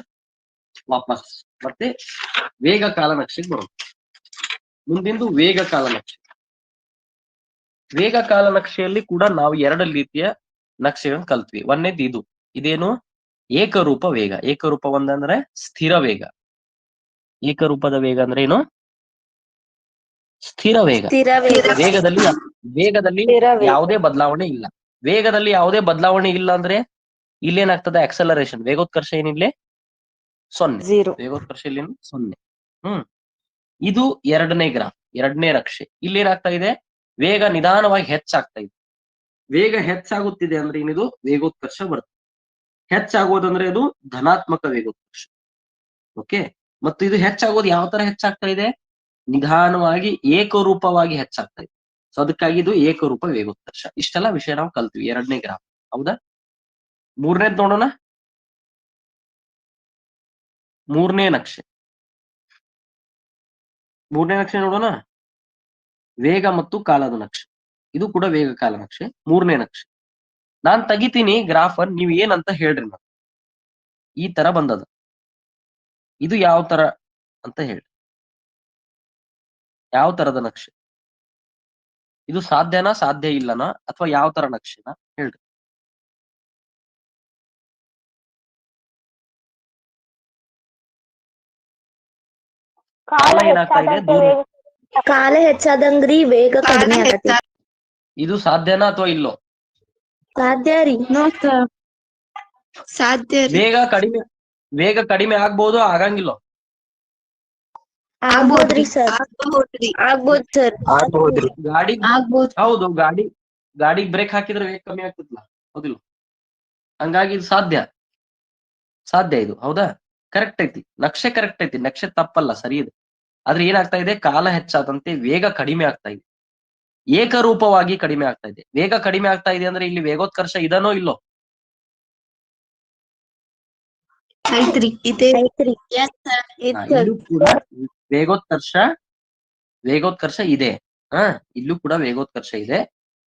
Speaker 1: ವಾಪಸ್ ಮತ್ತೆ ವೇಗ ಕಾಲ ನಕ್ಷೆಗೆ ಬರೋದು. ಮುಂದಿಂದು ವೇಗ ಕಾಲ ನಕ್ಷೆ. ವೇಗ ಕಾಲ ನಕ್ಷೆಯಲ್ಲಿ ಕೂಡ ನಾವು 2 ರೀತಿಯ ನಕ್ಷೆಗಳನ್ನು ಕಲ್ತ್ವಿ. ಒಂದೇದು ಇದೇನು? ಏಕರೂಪ ವೇಗ. ಏಕರೂಪ ಒಂದಂದ್ರೆ ಸ್ಥಿರ ವೇಗ. ಏಕರೂಪದ ವೇಗ ಅಂದ್ರೆ ಏನು? ಸ್ಥಿರ ವೇಗ. ವೇಗದಲ್ಲಿ ಯಾವುದೇ ಬದಲಾವಣೆ ಇಲ್ಲ. ವೇಗದಲ್ಲಿ ಯಾವುದೇ ಬದಲಾವಣೆ ಇಲ್ಲ ಅಂದ್ರೆ ಇಲ್ಲೇನಾಗ್ತದೆ? ಆಕ್ಸಲರೇಷನ್, ವೇಗೋತ್ಕರ್ಷ ಏನಿಲ್ಲ 0. ವೇಗೋತ್ಕರ್ಷ ಇಲ್ಲಿ 0. ಇದು ಎರಡನೇ ಗ್ರಾಫ್, ಎರಡನೇ ನಕ್ಷೆ. ಇಲ್ಲಿ ಏನಾಗ್ತಾ ಇದೆ? ವೇಗ ನಿಧಾನವಾಗಿ ಹೆಚ್ಚಾಗ್ತಾ ಇದೆ. ವೇಗ ಹೆಚ್ಚಾಗುತ್ತಿದೆ ಅಂದ್ರೆ ಏನಿದು? ವೇಗೋತ್ಕರ್ಷ ಬರುತ್ತೆ. ಹೆಚ್ಚಾಗೋದಂದ್ರೆ ಇದು ಧನಾತ್ಮಕ ವೇಗೋತ್ಕರ್ಷ. ಓಕೆ, ಮತ್ತು ಇದು ಹೆಚ್ಚಾಗೋದು ಯಾವ ತರ ಹೆಚ್ಚಾಗ್ತಾ ಇದೆ? ನಿಧಾನವಾಗಿ ಏಕರೂಪವಾಗಿ ಹೆಚ್ಚಾಗ್ತಾ ಇದೆ. ಸೊ ಅದಕ್ಕಾಗಿ ಇದು ಏಕರೂಪ ವೇಗೋತ್ಕರ್ಷ. ಇಷ್ಟೆಲ್ಲ ವಿಷಯ ನಾವು ಕಲ್ತೀವಿ ಎರಡನೇ ಗ್ರಾಫ್, ಹೌದಾ? ಮೂರನೇದ್ ನೋಡೋಣ. ಮೂರನೇ ನಕ್ಷೆ ನೋಡೋಣ. ವೇಗ ಮತ್ತು ಕಾಲದ ನಕ್ಷೆ. ಇದು ಕೂಡ ವೇಗ ಕಾಲ ನಕ್ಷೆ, ಮೂರನೇ ನಕ್ಷೆ. ನಾನ್ ತೆಗಿತೀನಿ ಗ್ರಾಫ್, ನೀವ್ ಏನಂತ ಹೇಳ್ರಿ. ನಾನು ಈ ತರ ಬಂದದ, ಇದು ಯಾವ ತರ ಅಂತ ಹೇಳಿ. ಯಾವ ತರದ ನಕ್ಷೆ ಇದು? ಸಾಧ್ಯನಾ ಸಾಧ್ಯ ಇಲ್ಲನಾ ಅಥವಾ ಯಾವ ತರ ನಕ್ಷೆನಾ ಹೇಳ್ರಿ. ಕಾಲ ಏನಾಗ್ತಾ ಇದೆ? ದೂರ.
Speaker 2: ಕಾಲ ಹೆಚ್ಚಾದಂಗ್ರಿ ವೇಗ ಕಡಿಮೆ ಆಗತ್ತೆ.
Speaker 1: ಇದು ಸಾಧ್ಯನಾ ಅಥವಾ ಇಲ್ಲೋ?
Speaker 2: ಸಾಧ್ಯ ರೀ. ಸಾಧ್ಯ.
Speaker 1: ವೇಗ ಕಡಿಮೆ ಆಗ್ಬಹುದು, ಆಗಂಗಿಲ್ಲ?
Speaker 2: ಆಗ್ಬೋದ್ರಿ ಸರ್. ಆಗ್ಬೋದು ಸರ್.
Speaker 1: ಗಾಡಿ ಹೌದು, ಗಾಡಿಗೆ ಬ್ರೇಕ್ ಹಾಕಿದ್ರೆ ವೇಗ ಕಮ್ಮಿ ಆಗ್ತದಲ್ಲ, ಹೌದಿಲ್ಲ? ಹಂಗಾಗಿ ಇದು ಸಾಧ್ಯ ಇದು, ಹೌದಾ? ಕರೆಕ್ಟ್ ಐತಿ, ನಕ್ಷೆ ಕರೆಕ್ಟ್ ಐತಿ, ನಕ್ಷೆ ತಪ್ಪಲ್ಲ, ಸರಿ ಇದೆ. ಆದ್ರೆ ಏನಾಗ್ತಾ ಇದೆ? ಕಾಲ ಹೆಚ್ಚಾದಂತೆ ವೇಗ ಕಡಿಮೆ ಆಗ್ತಾ ಇದೆ, ಏಕರೂಪವಾಗಿ ಕಡಿಮೆ ಆಗ್ತಾ ಇದೆ. ವೇಗ ಕಡಿಮೆ ಆಗ್ತಾ ಇದೆ ಅಂದ್ರೆ ಇಲ್ಲಿ ವೇಗೋತ್ಕರ್ಷ ಇದನೋ ಇಲ್ಲೋ? ಇಲ್ಲೂ ಕೂಡ ವೇಗೋತ್ಕರ್ಷ ಇದೆ. ಇಲ್ಲೂ ಕೂಡ ವೇಗೋತ್ಕರ್ಷ ಇದೆ.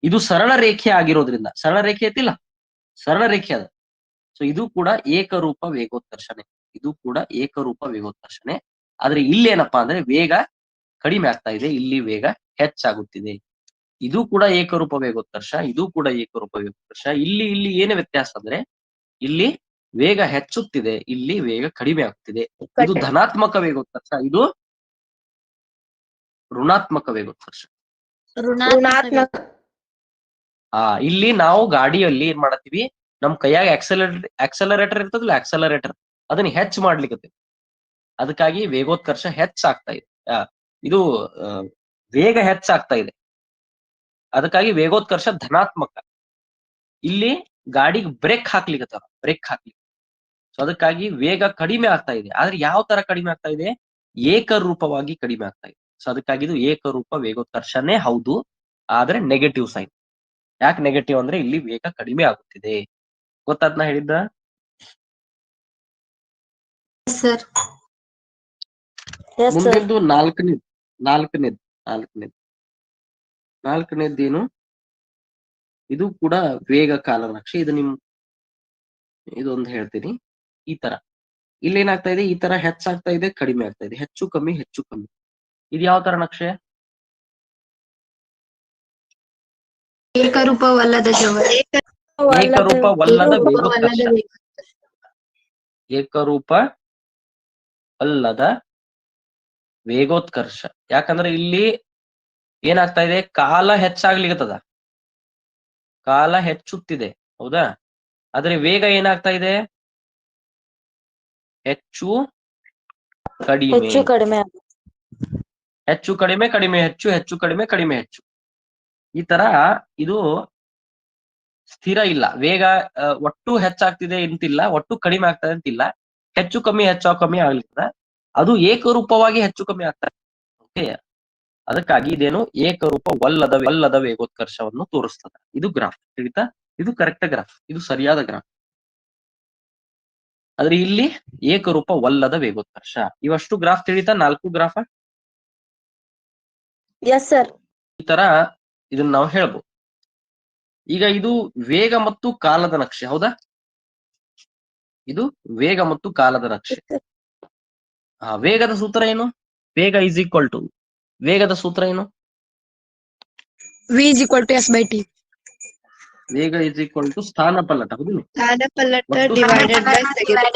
Speaker 1: ಇದು ಸರಳ ರೇಖೆ ಆಗಿರೋದ್ರಿಂದ, ಸರಳ ರೇಖೆ ಐತಿಲ್ಲ, ಸರಳ ರೇಖೆ ಅದ. ಸೊ ಇದು ಕೂಡ ಏಕರೂಪ ವೇಗೋತ್ಕರ್ಷಣೆ. ಇದು ಕೂಡ ಏಕರೂಪ ವೇಗೋತ್ಕರ್ಷಣೆ. ಆದ್ರೆ ಇಲ್ಲೇನಪ್ಪಾ ಅಂದ್ರೆ ವೇಗ ಕಡಿಮೆ ಆಗ್ತಾ ಇದೆ, ಇಲ್ಲಿ ವೇಗ ಹೆಚ್ಚಾಗುತ್ತಿದೆ. ಇದು ಕೂಡ ಏಕರೂಪ ವೇಗೋತ್ಕರ್ಷ, ಇದು ಕೂಡ ಏಕರೂಪ ವೇಗೋತ್ಕರ್ಷ. ಇಲ್ಲಿ ಏನು ವ್ಯತ್ಯಾಸ ಅಂದ್ರೆ ಇಲ್ಲಿ ವೇಗ ಹೆಚ್ಚುತ್ತಿದೆ, ಇಲ್ಲಿ ವೇಗ ಕಡಿಮೆ ಆಗ್ತಿದೆ. ಇದು ಧನಾತ್ಮಕ ವೇಗೋತ್ಕರ್ಷ, ಇದು ಋಣಾತ್ಮಕ ವೇಗೋತ್ಕರ್ಷ.
Speaker 2: ಋಣಾತ್ಮಕ.
Speaker 1: ಇಲ್ಲಿ ನಾವು ಗಾಡಿಯಲ್ಲಿ ಏನ್ ಮಾಡತ್ತೀವಿ, ನಮ್ ಕೈಯಾಗ ಆಕ್ಸಲರೇಟರ್ ಇರ್ತದಲ್ಲ, ಆಕ್ಸಲರೇಟರ್ ಅದನ್ನ ಹೆಚ್ಚು ಮಾಡ್ಲಿಕ್ಕೆ, ಅದಕ್ಕಾಗಿ ವೇಗೋತ್ಕರ್ಷ ಹೆಚ್ಚಾಗ್ತಾ ಇದೆ. ಇದು ವೇಗ ಹೆಚ್ಚಾಗ್ತಾ ಇದೆ, ಅದಕ್ಕಾಗಿ ವೇಗೋತ್ಕರ್ಷ ಧನಾತ್ಮಕ. ಇಲ್ಲಿ ಗಾಡಿಗೆ ಬ್ರೇಕ್ ಹಾಕ್ಲಿಕ್ಕೆ, ಸೊ ಅದಕ್ಕಾಗಿ ವೇಗ ಕಡಿಮೆ ಆಗ್ತಾ ಇದೆ. ಆದ್ರೆ ಯಾವ ತರ ಕಡಿಮೆ ಆಗ್ತಾ ಇದೆ? ಏಕರೂಪವಾಗಿ ಕಡಿಮೆ ಆಗ್ತಾ ಇದೆ. ಸೊ ಅದಕ್ಕಾಗಿ ಇದು ಏಕರೂಪ ವೇಗೋತ್ಕರ್ಷನೇ ಹೌದು, ಆದ್ರೆ ನೆಗೆಟಿವ್ ಸೈನ್. ಯಾಕೆ ನೆಗೆಟಿವ್ ಅಂದ್ರೆ ಇಲ್ಲಿ ವೇಗ ಕಡಿಮೆ ಆಗುತ್ತಿದೆ. ಗೊತ್ತಾದ್ನ ಹೇಳಿದ್ದ? ಮುಂದೆಂದು ನಾಲ್ಕನೇದ್ದೇನು? ಇದು ಕೂಡ ವೇಗ ಕಾಲ ನಕ್ಷೆ. ಇದು ಇದೊಂದು ಹೇಳ್ತೀನಿ. ಈ ತರ ಇಲ್ಲಿ ಏನಾಗ್ತಾ ಇದೆ, ಈ ತರ ಹೆಚ್ಚಾಗ್ತಾ ಇದೆ, ಕಡಿಮೆ ಆಗ್ತಾ ಇದೆ, ಹೆಚ್ಚು ಕಮ್ಮಿ. ಇದು ಯಾವ ತರ ನಕ್ಷೆ?
Speaker 3: ಏಕರೂಪವಲ್ಲದ
Speaker 1: ಏಕರೂಪ ಅಲ್ಲದ ವೇಗೋತ್ಕರ್ಷ. ಯಾಕಂದ್ರೆ ಇಲ್ಲಿ ಏನಾಗ್ತಾ ಇದೆ, ಕಾಲ ಹೆಚ್ಚಾಗ್ಲಿಕ್ಕತ್ತದ, ಕಾಲ ಹೆಚ್ಚುತ್ತಿದೆ, ಹೌದಾ? ಆದ್ರೆ ವೇಗ ಏನಾಗ್ತಾ ಇದೆ? ಹೆಚ್ಚು ಕಡಿಮೆ, ಹೆಚ್ಚು. ಈ ತರ ಇದು ಸ್ಥಿರ ಇಲ್ಲ. ವೇಗ ಒಟ್ಟು ಹೆಚ್ಚಾಗ್ತಿದೆ ಅಂತಿಲ್ಲ, ಒಟ್ಟು ಕಡಿಮೆ ಆಗ್ತದೆ ಅಂತಿಲ್ಲ, ಹೆಚ್ಚು ಕಮ್ಮಿ ಆಗ್ಲಿಕ್ಕದ. ಅದು ಏಕರೂಪವಾಗಿ ಹೆಚ್ಚು ಕಮ್ಮಿ ಆಗ್ತದೆ. ಓಕೆ, ಅದಕ್ಕಾಗಿ ಇದೇನು ಏಕರೂಪವಲ್ಲದ ವೇಗೋತ್ಕರ್ಷವನ್ನು ತೋರಿಸ್ತದೆ. ಇದು ಗ್ರಾಫ್ ತಿಳಿತಾ? ಇದು ಕರೆಕ್ಟ್ ಗ್ರಾಫ್, ಇದು ಸರಿಯಾದ ಗ್ರಾಫ್. ಆದ್ರೆ ಇಲ್ಲಿ ಏಕರೂಪವಲ್ಲದ ವೇಗೋತ್ಕರ್ಷ. ಇವಷ್ಟು ಗ್ರಾಫ್ ತಿಳಿತಾ? 4 ಗ್ರಾಫ್.
Speaker 2: Yes sir.
Speaker 1: ಈ ತರ ಇದನ್ನ ನಾವು ಹೇಳ್ಬೋದು. ಈಗ ಇದು ವೇಗ ಮತ್ತು ಕಾಲದ ನಕ್ಷೆ, ಹೌದಾ? ಇದು ವೇಗ ಮತ್ತು ಕಾಲದ ನಕ್ಷೆ. ವೇಗದ ಸೂತ್ರ ಏನು? ವೇಗ ಇಸ್ ಈಕ್ವಲ್ ಟು, ವೇಗದ ಸೂತ್ರ ಏನು?
Speaker 3: v is equal to s by t.
Speaker 1: ವೇಗ ಇಸ್ ಈಕ್ವಲ್ ಟು ಸ್ಥಾನಪಲ್ಲಟ, ಹೌದು?
Speaker 3: ಸ್ಥಾನಪಲ್ಲಟ divided by second.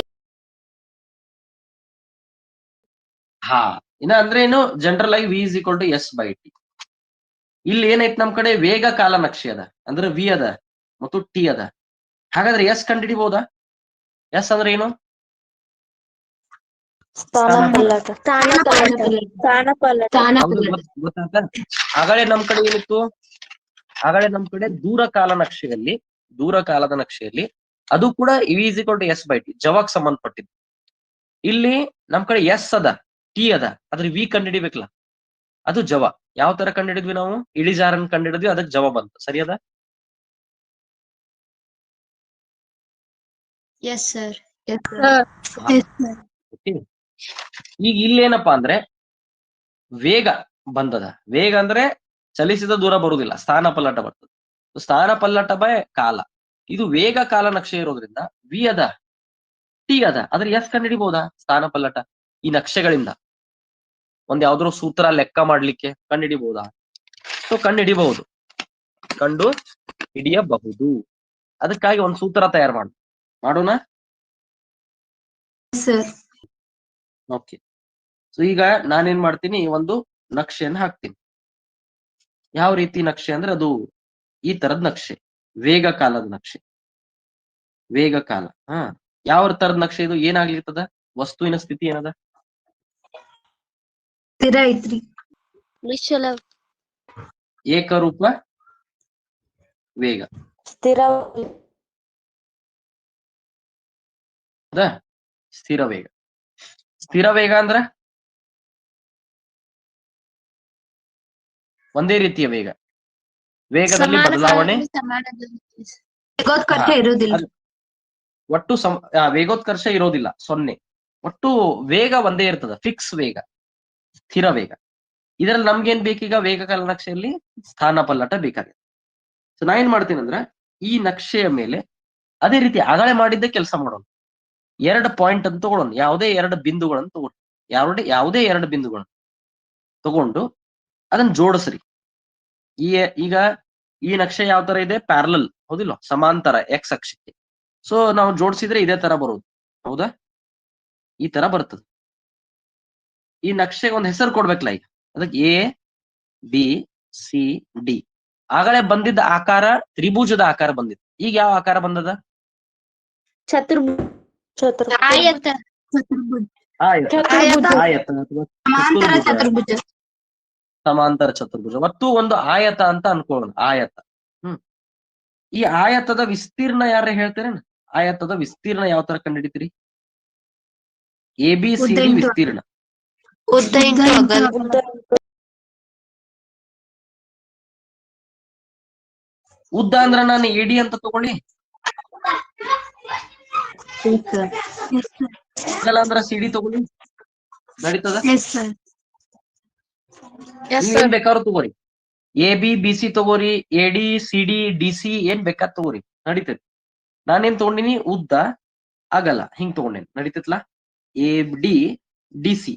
Speaker 1: ಇನ್ನ ಅಂದ್ರೆ ಏನು? ಜನರಲ್ ಆಗಿ v is equal to s by t. ಇಲ್ಲಿ ಏನೈತಿ ನಮ್ ಕಡೆ? ವೇಗ ಕಾಲ ನಕ್ಷೆ ಅದ, ಅಂದ್ರೆ ವಿ ಅದ ಮತ್ತು ಟಿ ಅದ. ಹಾಗಾದ್ರೆ ಎಸ್ ಕಂಡುಹಿಡಿಬಹುದಾ? ಎಸ್ ಅಂದ್ರೆ ಏನು? ಗೊತ್ತಾಯ್ತಾ? ಹಾಗಾದ್ರೆ ನಮ್ ಕಡೆ ಏನಿತ್ತು? ಹಾಗಾದ್ರೆ ನಮ್ ಕಡೆ ದೂರ ಕಾಲದ ನಕ್ಷೆಯಲ್ಲಿ ಅದು ಕೂಡ v is equal to S by t, ಜವಾಕ್ ಸಂಬಂಧಪಟ್ಟಿದ್ದು. ಇಲ್ಲಿ ನಮ್ ಕಡೆ ಎಸ್ ಅದ, ಟಿ ಅದ, ಆದ್ರೆ ವಿ ಕಂಡುಹಿಡಿಬೇಕಲ್ಲ, ಅದು ಜವ. ಯಾವ ತರ ಕಂಡುಹಿಡಿದ್ವಿ ನಾವು? ಇಳಿಜಾರನ್ ಕಂಡುಹಿಡಿದ್ವಿ, ಅದಕ್ಕೆ ಜವ ಬಂತು. ಸರಿಯದ?
Speaker 3: Yes sir.
Speaker 1: ಈಗ ಇಲ್ಲೇನಪ್ಪಾ ಅಂದ್ರೆ ವೇಗ ಬಂದದ. ವೇಗ ಅಂದ್ರೆ ಚಲಿಸಿದ ದೂರ ಬರುವುದಿಲ್ಲ, ಸ್ಥಾನಪಲ್ಲಟ ಬರ್ತದೆ. ಸ್ಥಾನಪಲ್ಲಟ ಬೈ ಕಾಲ. ಇದು ವೇಗ ಕಾಲ ನಕ್ಷೆ ಇರೋದ್ರಿಂದ ವಿ ಅದ, ಟಿ ಅದ, ಆದ್ರೆ ಎಸ್ ಕಂಡುಹಿಡಿಬಹುದಾ? ಸ್ಥಾನಪಲ್ಲಟ ಈ ನಕ್ಷೆಗಳಿಂದ ಒಂದ್ ಯಾವ್ದಾದ್ರು ಸೂತ್ರ ಲೆಕ್ಕ ಮಾಡ್ಲಿಕ್ಕೆ ಕಂಡುಹಿಡಿಬಹುದಾ? ಸೊ ಕಂಡು ಹಿಡಿಯಬಹುದು. ಅದಕ್ಕಾಗಿ ಒಂದು ಸೂತ್ರ ತಯಾರು ಮಾಡೋಣ. ಓಕೆ, ಸೊ ಈಗ ನಾನೇನ್ ಮಾಡ್ತೀನಿ, ಒಂದು ನಕ್ಷೆಯನ್ನು ಹಾಕ್ತೀನಿ. ಯಾವ ರೀತಿ ನಕ್ಷೆ ಅಂದ್ರೆ ಅದು ಈ ತರದ ನಕ್ಷೆ, ವೇಗ ಕಾಲದ ನಕ್ಷೆ. ವೇಗ ಕಾಲ ಯಾವ ತರದ ನಕ್ಷೆ ಇದು? ಏನಾಗ್ಲಿರ್ತದ? ವಸ್ತುವಿನ ಸ್ಥಿತಿ ಏನದ?
Speaker 3: ಸ್ಥಿರ ಐತ್ರಿ.
Speaker 1: ಏಕರೂಪ ವೇಗ,
Speaker 2: ಸ್ಥಿರ
Speaker 1: ಸ್ಥಿರ ವೇಗ. ಸ್ಥಿರ ವೇಗ ಅಂದ್ರ ಒಂದೇ ರೀತಿಯ ವೇಗ, ವೇಗದಲ್ಲಿ ಬದಲಾವಣೆ, ಒಟ್ಟು ವೇಗೋತ್ಕರ್ಷ ಇರೋದಿಲ್ಲ, 0. ಒಟ್ಟು ವೇಗ ಒಂದೇ ಇರ್ತದ, ಫಿಕ್ಸ್ ವೇಗ, ಸ್ಥಿರ ವೇಗ. ಇದರಲ್ಲಿ ನಮ್ಗೇನ್ ಬೇಕೀಗ? ವೇಗ ಕಾಲ ನಕ್ಷೆಯಲ್ಲಿ ಸ್ಥಾನಪಲ್ಲಟ ಬೇಕಾಗಿದೆ. ಸೊ ನಾ ಏನ್ ಮಾಡ್ತೀನಿ ಅಂದ್ರ, ಈ ನಕ್ಷೆಯ ಮೇಲೆ ಅದೇ ರೀತಿ ಆಗಲೇ ಮಾಡಿದ್ದೆ ಕೆಲಸ ಮಾಡೋಣ. 2 ಪಾಯಿಂಟ್ ಅಂತ ತಗೊಳ್ಳೋಣ, ಯಾವುದೇ 2 ಬಿಂದುಗಳನ್ನು ತಗೊಂಡು, ಯಾವುದೇ 2 ಬಿಂದುಗಳನ್ನು ತಗೊಂಡು ಅದನ್ನ ಜೋಡಿಸ್ರಿ. ಈಗ ಈ ನಕ್ಷೆ ಯಾವ ತರ ಇದೆ? ಪ್ಯಾರಲಲ್, ಹೌದಿಲ್ಲ? ಸಮಾಂತರ ಎಕ್ಸ್ ಅಕ್ಷಕ್ಕೆ. ಸೊ ನಾವು ಜೋಡಿಸಿದ್ರೆ ಇದೇ ತರ ಬರೋದು, ಹೌದಾ? ಈ ತರ ಬರ್ತದೆ. ಈ ನಕ್ಷೆಗೆ ಒಂದು ಹೆಸರು ಕೊಡ್ಬೇಕಲ್ಲ ಈಗ. ಅದಕ್ಕೆ ಎ ಬಿ ಸಿ ಡಿ. ಆಗಲೇ ಬಂದಿದ್ದ ಆಕಾರ ತ್ರಿಭುಜದ ಆಕಾರ ಬಂದಿತ್ತು. ಈಗ ಯಾವ ಆಕಾರ ಬಂದದ?
Speaker 2: ಚತುರ್ಭುಜ
Speaker 3: ಆಯತ ಚತುರ್ಭುಜ
Speaker 1: ಆಯತ. ಆಯತ ಅಥವಾ
Speaker 3: ಸಮಾಂತರ
Speaker 1: ಚತುರ್ಭುಜ,
Speaker 3: ಚತುರ್ಭುಜ
Speaker 1: ಸಮಾಂತರ ಚತುರ್ಭುಜ, ಮತ್ತು ಒಂದು ಆಯತ ಅಂತ ಅನ್ಕೊಳ್ಳೋಣ. ಆಯತ. ಈ ಆಯತದ ವಿಸ್ತೀರ್ಣ ಯಾರ ಹೇಳ್ತೀರೇನ? ಆಯತದ ವಿಸ್ತೀರ್ಣ ಯಾವ ತರ ಕಂಡುಹಿಡಿತೀರಿ? ಎ ಬಿ ಸಿ ಡಿ ವಿಸ್ತೀರ್ಣ.
Speaker 3: ಉದ್ದ ಇಂಟು ಅಗಲ.
Speaker 1: ಉದ್ದ ಅಂದ್ರ ನಾನು ಎಡಿ ಅಂತ ತಗೊಳ್ಳಿ, ಅಗಲ ಅಂದ್ರ ಸಿಡಿ ತಗೊಳ್ಳಿ, ನಡೀತದ? ನೀವ್ ಏನ್ ಬೇಕಾದ್ರೂ ತಗೋರಿ. ಎ ಬಿ ಬಿ ಸಿ ತಗೋರಿ, A D C D D C ಏನ್ ಬೇಕಾದ್ ತಗೋರಿ, ನಡೀತೈತಿ. ನಾನೇನ್ ತಗೊಂಡಿನಿ? ಉದ್ದ ಅಗಲ ಹಿಂಗ್ ತಗೊಂಡೇನಿ, ನಡೀತೈತ್ಲಾ? A D D C,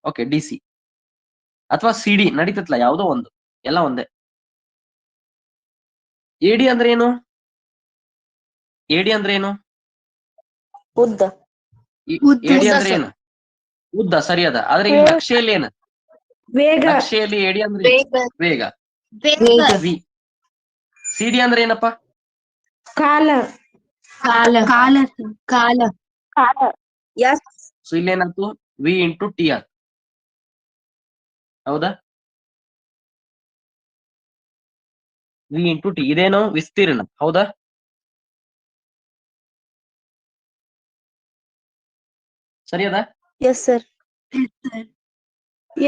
Speaker 1: okay D C ಅಥವಾ ಸಿ ಡಿ ನಡೀತೈತ್ಲಾ? ಯಾವ್ದೋ ಒಂದು, ಎಲ್ಲ ಒಂದೇ. ಎಡಿ ಅಂದ್ರೆ ಏನು? ಎಡಿ ಅಂದ್ರೆ ಏನು?
Speaker 2: ಉದ್ದ.
Speaker 1: ಎಡಿ ಅಂದ್ರೆ ಏನು? ಉದ್ದ, ಸರಿಯಾದ. ಆದ್ರೆ ಈ ನಕ್ಷೆಯಲ್ಲಿ ಏನು?
Speaker 2: ವೇಗ.
Speaker 1: ನಕ್ಷೆಯಲ್ಲಿ ಎಡಿ ಅಂದ್ರೆ ವೇಗ. ವಿ. ಸಿಡಿ ಅಂದ್ರೆ ಏನಪ್ಪಾ?
Speaker 2: ಕಾಲ.
Speaker 3: ಕಾಲ ಕಾಲ ಕಾಲ
Speaker 2: ಕಾಲ. ಎಸ್.
Speaker 1: ಸೊ ಇಲ್ಲೇನಾಯ್ತು? ವಿ ಇಂಟು ಟಿ ಆರ್, ಹೌದಾ? ವಿ ಇಂಟು ಟಿ, ಇದೇನು? ವಿಸ್ತೀರ್ಣ, ಹೌದಾ? ಸರಿಯದ?
Speaker 2: Yes sir.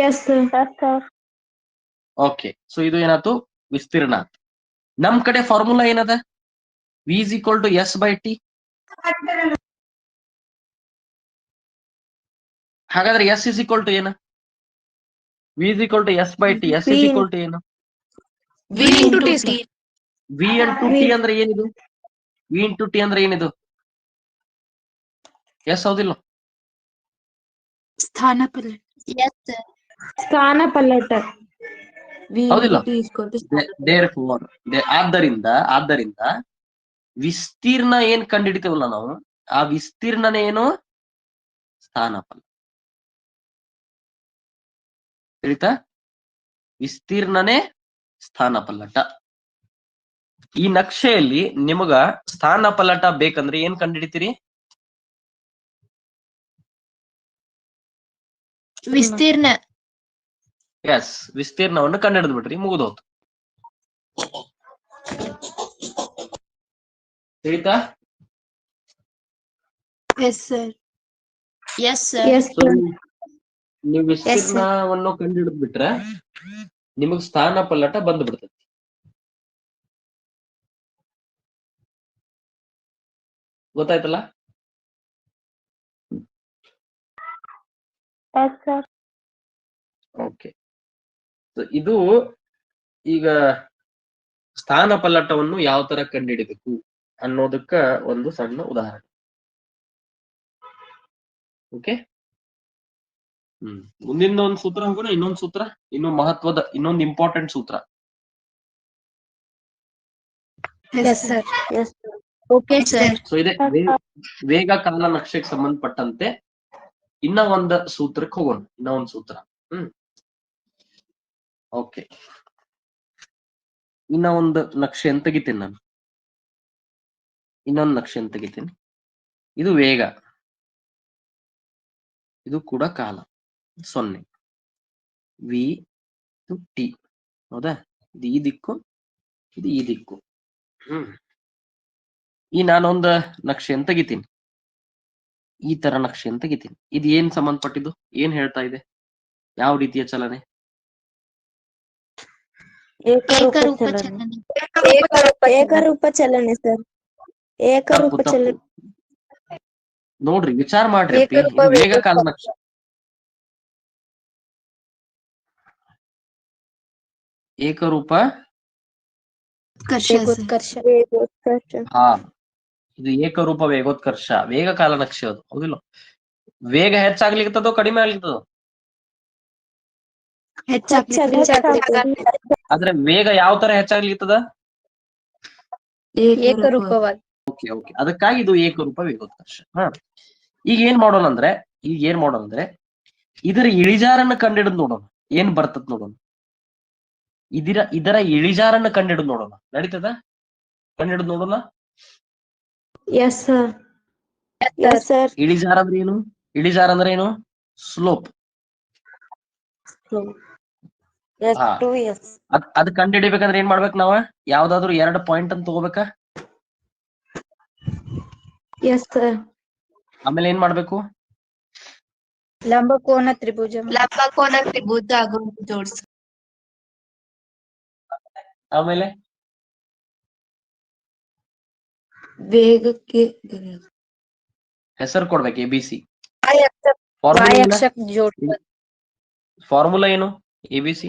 Speaker 2: Yes sir.
Speaker 1: Okay, so ಇದು ಏನಾಯ್ತು? ವಿಸ್ತೀರ್ಣ. ನಮ್ ಕಡೆ ಫಾರ್ಮುಲಾ ಏನದ? V is equal to S by T. ಹಾಗಾದ್ರೆ ಎಸ್ ಇಸ್ ಈಕ್ವಲ್ ಟು ಏನು? V is equal to S by T. S is equal to ಏನು?
Speaker 3: V into T C.
Speaker 1: V into T ಅಂದ್ರೆ ಏನಿದು? ವಿ ಇಂಟು ಟಿ ಅಂದ್ರೆ ಏನಿದು? S ಹೌದಿಲ್ಲ?
Speaker 3: ಸ್ಥಾನಪಲ್ಲಟ.
Speaker 2: ಸ್ಥಾನಪಲ್ಲಟ.
Speaker 1: ಹೌದಿಲ್ಲ? ಆದ್ದರಿಂದ ವಿಸ್ತೀರ್ಣ ಏನ್ ಕಂಡುಹಿಡಿತೇವಲ್ಲ ನಾವು, ಆ ವಿಸ್ತೀರ್ಣನೇ ಏನು? ಸ್ಥಾನಪಲ್ಲ. ತಿಳಿತಾ? ವಿಸ್ತೀರ್ಣನೇ ಸ್ಥಾನಪಲ್ಲಟ. ಈ ನಕ್ಷೆಯಲ್ಲಿ ನಿಮಗ ಸ್ಥಾನಪಲ್ಲಟ ಬೇಕಂದ್ರೆ ಏನ್ ಕಂಡುಹಿಡಿತೀರಿ?
Speaker 3: ವಿಸ್ತೀರ್ಣ.
Speaker 1: ಎಸ್, ವಿಸ್ತೀರ್ಣವನ್ನು ಕಂಡುಹಿಡಿದು ಬಿಟ್ರಿ, ಮುಗಿದೋತು. ತಿಳಿತಾ?
Speaker 3: Yes sir. Yes sir.
Speaker 2: Yes
Speaker 1: ನೀವು ವಿಸ್ತೀರ್ಣವನ್ನು ಕಂಡುಹಿಡಿದು ಬಿಟ್ರೆ ನಿಮಗ್ ಸ್ಥಾನಪಲ್ಲಟ ಬಂದು ಬಿಡ್ತೈತಿ. ಗೊತ್ತಾಯ್ತಲ್ಲ? ಓಕೆ, ಇದು ಈಗ ಸ್ಥಾನಪಲ್ಲಟವನ್ನು ಯಾವ ತರ ಕಂಡುಹಿಡಿಬೇಕು ಅನ್ನೋದಕ್ಕ ಒಂದು ಸಣ್ಣ ಉದಾಹರಣೆ. ಓಕೆ, ಮುಂದಿನ ಒಂದು ಸೂತ್ರ ಹೋಗೋಣ. ಇನ್ನೊಂದು ಸೂತ್ರ, ಇನ್ನು ಮಹತ್ವದ ಇನ್ನೊಂದು ಇಂಪಾರ್ಟೆಂಟ್ ಸೂತ್ರ.
Speaker 3: S sir. Okay sir.
Speaker 1: So ಇದೆ ವೇಗ ಕಾಲ ನಕ್ಷೆಗೆ ಸಂಬಂಧಪಟ್ಟಂತೆ ಇನ್ನ ಒಂದು ಸೂತ್ರಕ್ಕೆ ಹೋಗೋಣ. ಇನ್ನ ಒಂದು ಸೂತ್ರ. ಓಕೆ, ಇನ್ನ ಒಂದು ನಕ್ಷೆ ಅಂತ ತೆಗಿತೀನಿ ನಾನು. ಇನ್ನೊಂದು ನಕ್ಷೆ ಅಂತ ತೆಗಿತೀನಿ. ಇದು ವೇಗ, ಇದು ಕೂಡ ಕಾಲ 0. ವಿ ಟಿ, ಹೌದಾ? ಇದು ಈ ದಿಕ್ಕು, ಇದು ಈ ದಿಕ್ಕು. ಈ ನಾನೊಂದು ನಕ್ಷೆ ಅಂತ ತೆಗಿತೀನಿ, ಈ ತರ ನಕ್ಷೆ ಅಂತ ತೆಗಿತೀನಿ. ಇದು ಏನ್ ಸಂಬಂಧಪಟ್ಟಿದ್ದು? ಏನ್ ಹೇಳ್ತಾ ಇದೆ? ಯಾವ ರೀತಿಯ ಚಲನೆ?
Speaker 2: ಏಕರೂಪ ಚಲನೆ ಸರ್. ಏಕರೂಪ ಚಲನೆ.
Speaker 1: ನೋಡ್ರಿ, ವಿಚಾರ ಮಾಡ್ರಿ. ವೇಗ ಕಾಲ ನಕ್ಷೆ. ಏಕರೂಪ ಹಾ, ಇದು ಏಕರೂಪ ವೇಗೋತ್ಕರ್ಷ, ವೇಗ ಕಾಲ ನಕ್ಷೆ ಅದು, ಹೌದಿಲ್ಲ? ವೇಗ ಹೆಚ್ಚಾಗ್ಲಿಕ್ಕತ್ತದೋ ಕಡಿಮೆ ಆಗ್ಲಿಕ್ಕತ್ತದೋ? ಆದ್ರೆ ವೇಗ ಯಾವ ತರ ಹೆಚ್ಚಾಗ್ಲಿಕ್ಕತ್ತದ?
Speaker 3: ಏಕರೂಪವಾಗಿ.
Speaker 1: ಓಕೆ ಓಕೆ, ಅದಕ್ಕಾಗಿ ಇದು ಏಕರೂಪ ವೇಗೋತ್ಕರ್ಷ. ಈಗ ಏನ್ ಮಾಡೋಣ ಅಂದ್ರೆ ಇದರ ಇಳಿಜಾರನ್ನ ಕಂಡಿಡಿದ್ ನೋಡೋಣ, ಏನ್ ಬರ್ತದ ನೋಡೋಣ. ಇದರ ಇಳಿಜಾರನ್ನ ಕಂಡಿಡಿದ್ ನೋಡೋಣ, ನಡೀತದ? ಕಂಡಿಡಿದ್ ನೋಡೋಣ.
Speaker 2: Yes sir. Yes sir.
Speaker 1: ಇಳಿಜಾರ ಅಂದ್ರೆ ಏನು? ಸ್ಲೋಪ್. ಅದ್ ಕಂಡಿಡಿಬೇಕಂದ್ರೆ ಏನ್ ಮಾಡ್ಬೇಕು ನಾವ? ಯಾವ್ದಾದ್ರು 2 ಪಾಯಿಂಟ್ ಅಂತ ತಗೋಬೇಕಾ?
Speaker 2: Yes sir.
Speaker 1: ಆಮೇಲೆ ಏನ್ ಮಾಡ್ಬೇಕು?
Speaker 2: ಲಂಬಕೋನ ತ್ರಿಭುಜ
Speaker 3: ಜೋಡಿಸಿ.
Speaker 1: ಆಮೇಲೆ
Speaker 2: ವೇಗಕ್ಕೆ
Speaker 1: ಹೆಸರು ಕೊಡ್ಬೇಕು, ABC. ಫಾರ್ಮುಲಾ ಏನು? ABC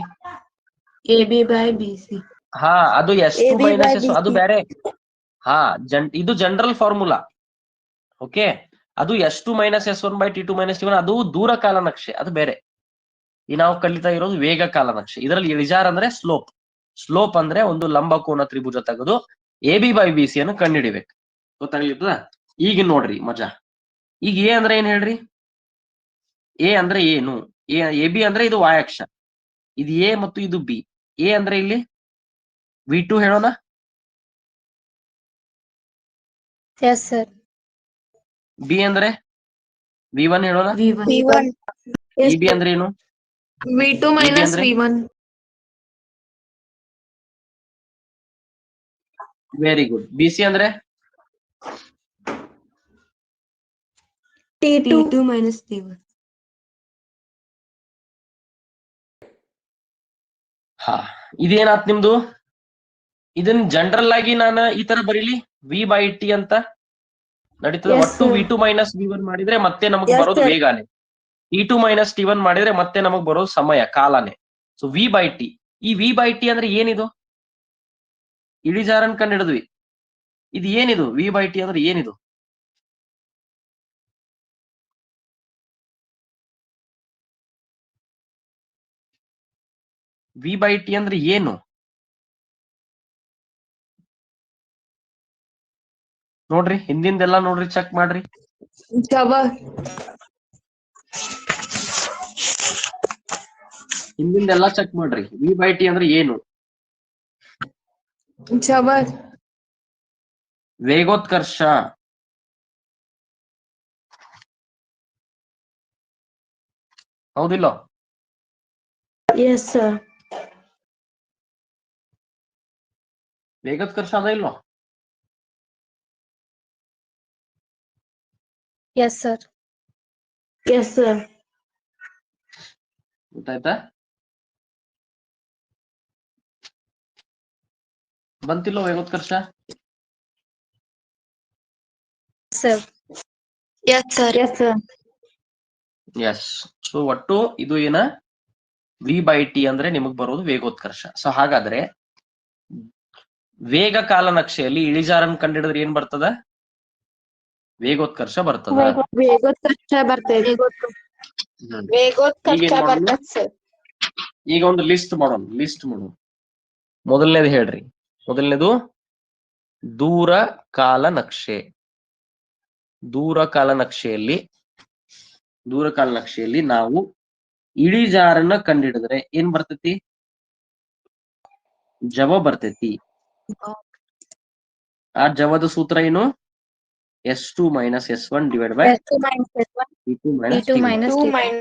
Speaker 2: AB by BC.
Speaker 1: ಹಾ, ಅದು S2 ಮೈನಸ್ S, ಅದು ಬೇರೆ. ಹಾ, ಇದು ಜನರಲ್ ಫಾರ್ಮುಲಾ. ಓಕೆ, ಅದು S2 minus S1 by T2 minus T1, ಅದು ದೂರ ಕಾಲ ನಕ್ಷೆ, ಅದು ಬೇರೆ. ಈ ನಾವು ಕಲಿತಾ ಇರೋದು ವೇಗ ಕಾಲ ನಕ್ಷೆ. ಇದರಲ್ಲಿ ಇಳಿಜಾರ ಅಂದ್ರೆ ಸ್ಲೋಪ್ ಅಂದ್ರೆ ಒಂದು ಲಂಬಕೋನ ತ್ರಿಭುಜ ತೆಗೆದು AB ಬೈ BC ಅನ್ನು ಕಂಡುಹಿಡಿಬೇಕು. ಗೊತ್ತಾಗ್ಲಿತ್ತದ? ಈಗ ನೋಡ್ರಿ ಮಜಾ. ಈಗ ಎ ಅಂದ್ರೆ ಏನ್ ಹೇಳ್ರಿ? ಎ ಅಂದ್ರೆ ಏನು? AB ಅಂದ್ರೆ ಇದು y ಅಕ್ಷ, ಇದು ಎ ಮತ್ತು ಇದು ಬಿ. ಎ ಅಂದ್ರೆ ಇಲ್ಲಿ V2 ಹೇಳೋಣ.
Speaker 2: Yes sir.
Speaker 1: ಬಿ ಅಂದ್ರೆ V1 ಹೇಳೋಣ. EB ಅಂದ್ರೆ ಏನು?
Speaker 3: V2
Speaker 1: EB ಅಂದ್ರೆ
Speaker 3: V1.
Speaker 1: Very good. BC ಅಂದ್ರೆ
Speaker 2: T2
Speaker 3: minus T1.
Speaker 1: ಹಾ, ಇದೇನಾತ್ ನಿಮ್ದು? ಇದನ್ನ ಜನರಲ್ ಆಗಿ ನಾನು ಈ ತರ ಬರೀಲಿ, V/T ಅಂತ ನಡೀತದೆ. ಒಟ್ಟು V2 ಮೈನಸ್ V1 ಮಾಡಿದ್ರೆ ಮತ್ತೆ ನಮಗ್ ಬರೋದು ವೇಗಾನೆ. T2 ಮೈನಸ್ T1 ಮಾಡಿದ್ರೆ ಮತ್ತೆ ನಮಗ್ ಬರೋದು ಸಮಯ, ಕಾಲಾನೆ. So V/T. ಈ V/T ಅಂದ್ರೆ ಏನಿದು? ಇಳಿಜಾರನ್ ಕಂಡು ಹಿಡಿದ್ವಿ. ಇದು ಏನಿದು? V/T ಅಂದ್ರೆ ಏನಿದು? V/T ಅಂದ್ರೆ ಏನು? ನೋಡ್ರಿ, ಹಿಂದಿಂದೆಲ್ಲ ನೋಡ್ರಿ, ಚೆಕ್ ಮಾಡ್ರಿ. ಹಿಂದಿಂದೆಲ್ಲ ಚೆಕ್ ಮಾಡ್ರಿ. V/T ಅಂದ್ರೆ ಏನು? ವೇಗೋತ್ಕರ್ಷ. ಹೌದಿಲ್ಲ?
Speaker 2: Yes sir.
Speaker 1: ವೇಗೋತ್ಕರ್ಷ ಅದ ಇಲ್ವಾ?
Speaker 2: Yes sir. Yes sir.
Speaker 1: ಗೊತ್ತಾಯ್ತಾ? ಬಂತಿಲ್ಲೋ ವೇಗೋತ್ಕರ್ಷ?
Speaker 2: Sir. Yes sir. Yes sir.
Speaker 1: Yes. So ಒಟ್ಟು ಇದು ಏನ? V/T ಅಂದ್ರೆ ನಿಮಗ್ ಬರೋದು ವೇಗೋತ್ಕರ್ಷ. ಸೊ ಹಾಗಾದ್ರೆ ವೇಗ ಕಾಲ ನಕ್ಷೆಯಲ್ಲಿ ಇಳಿಜಾರನ್ನು ಕಂಡಿಡಿದ್ರೆ ಏನ್ ಬರ್ತದ? ವೇಗೋತ್ಕರ್ಷ ಬರ್ತದ. ಈಗ ಒಂದು ಲಿಸ್ಟ್ ಮಾಡೋಣ. ಮೊದಲನೇದು ಹೇಳ್ರಿ. ಮೊದಲನೇದು ದೂರ ಕಾಲ ನಕ್ಷೆ. ದೂರ ಕಾಲ ನಕ್ಷೆಯಲ್ಲಿ ನಾವು ಇಳಿಜಾರನ್ನ ಕಂಡಿಡಿದ್ರೆ ಏನ್ ಬರ್ತೈತಿ? ಜವ ಬರ್ತೈತಿ. ಆ ಜವದ ಸೂತ್ರ ಏನು? S2 minus S1 divide by T2 minus T1.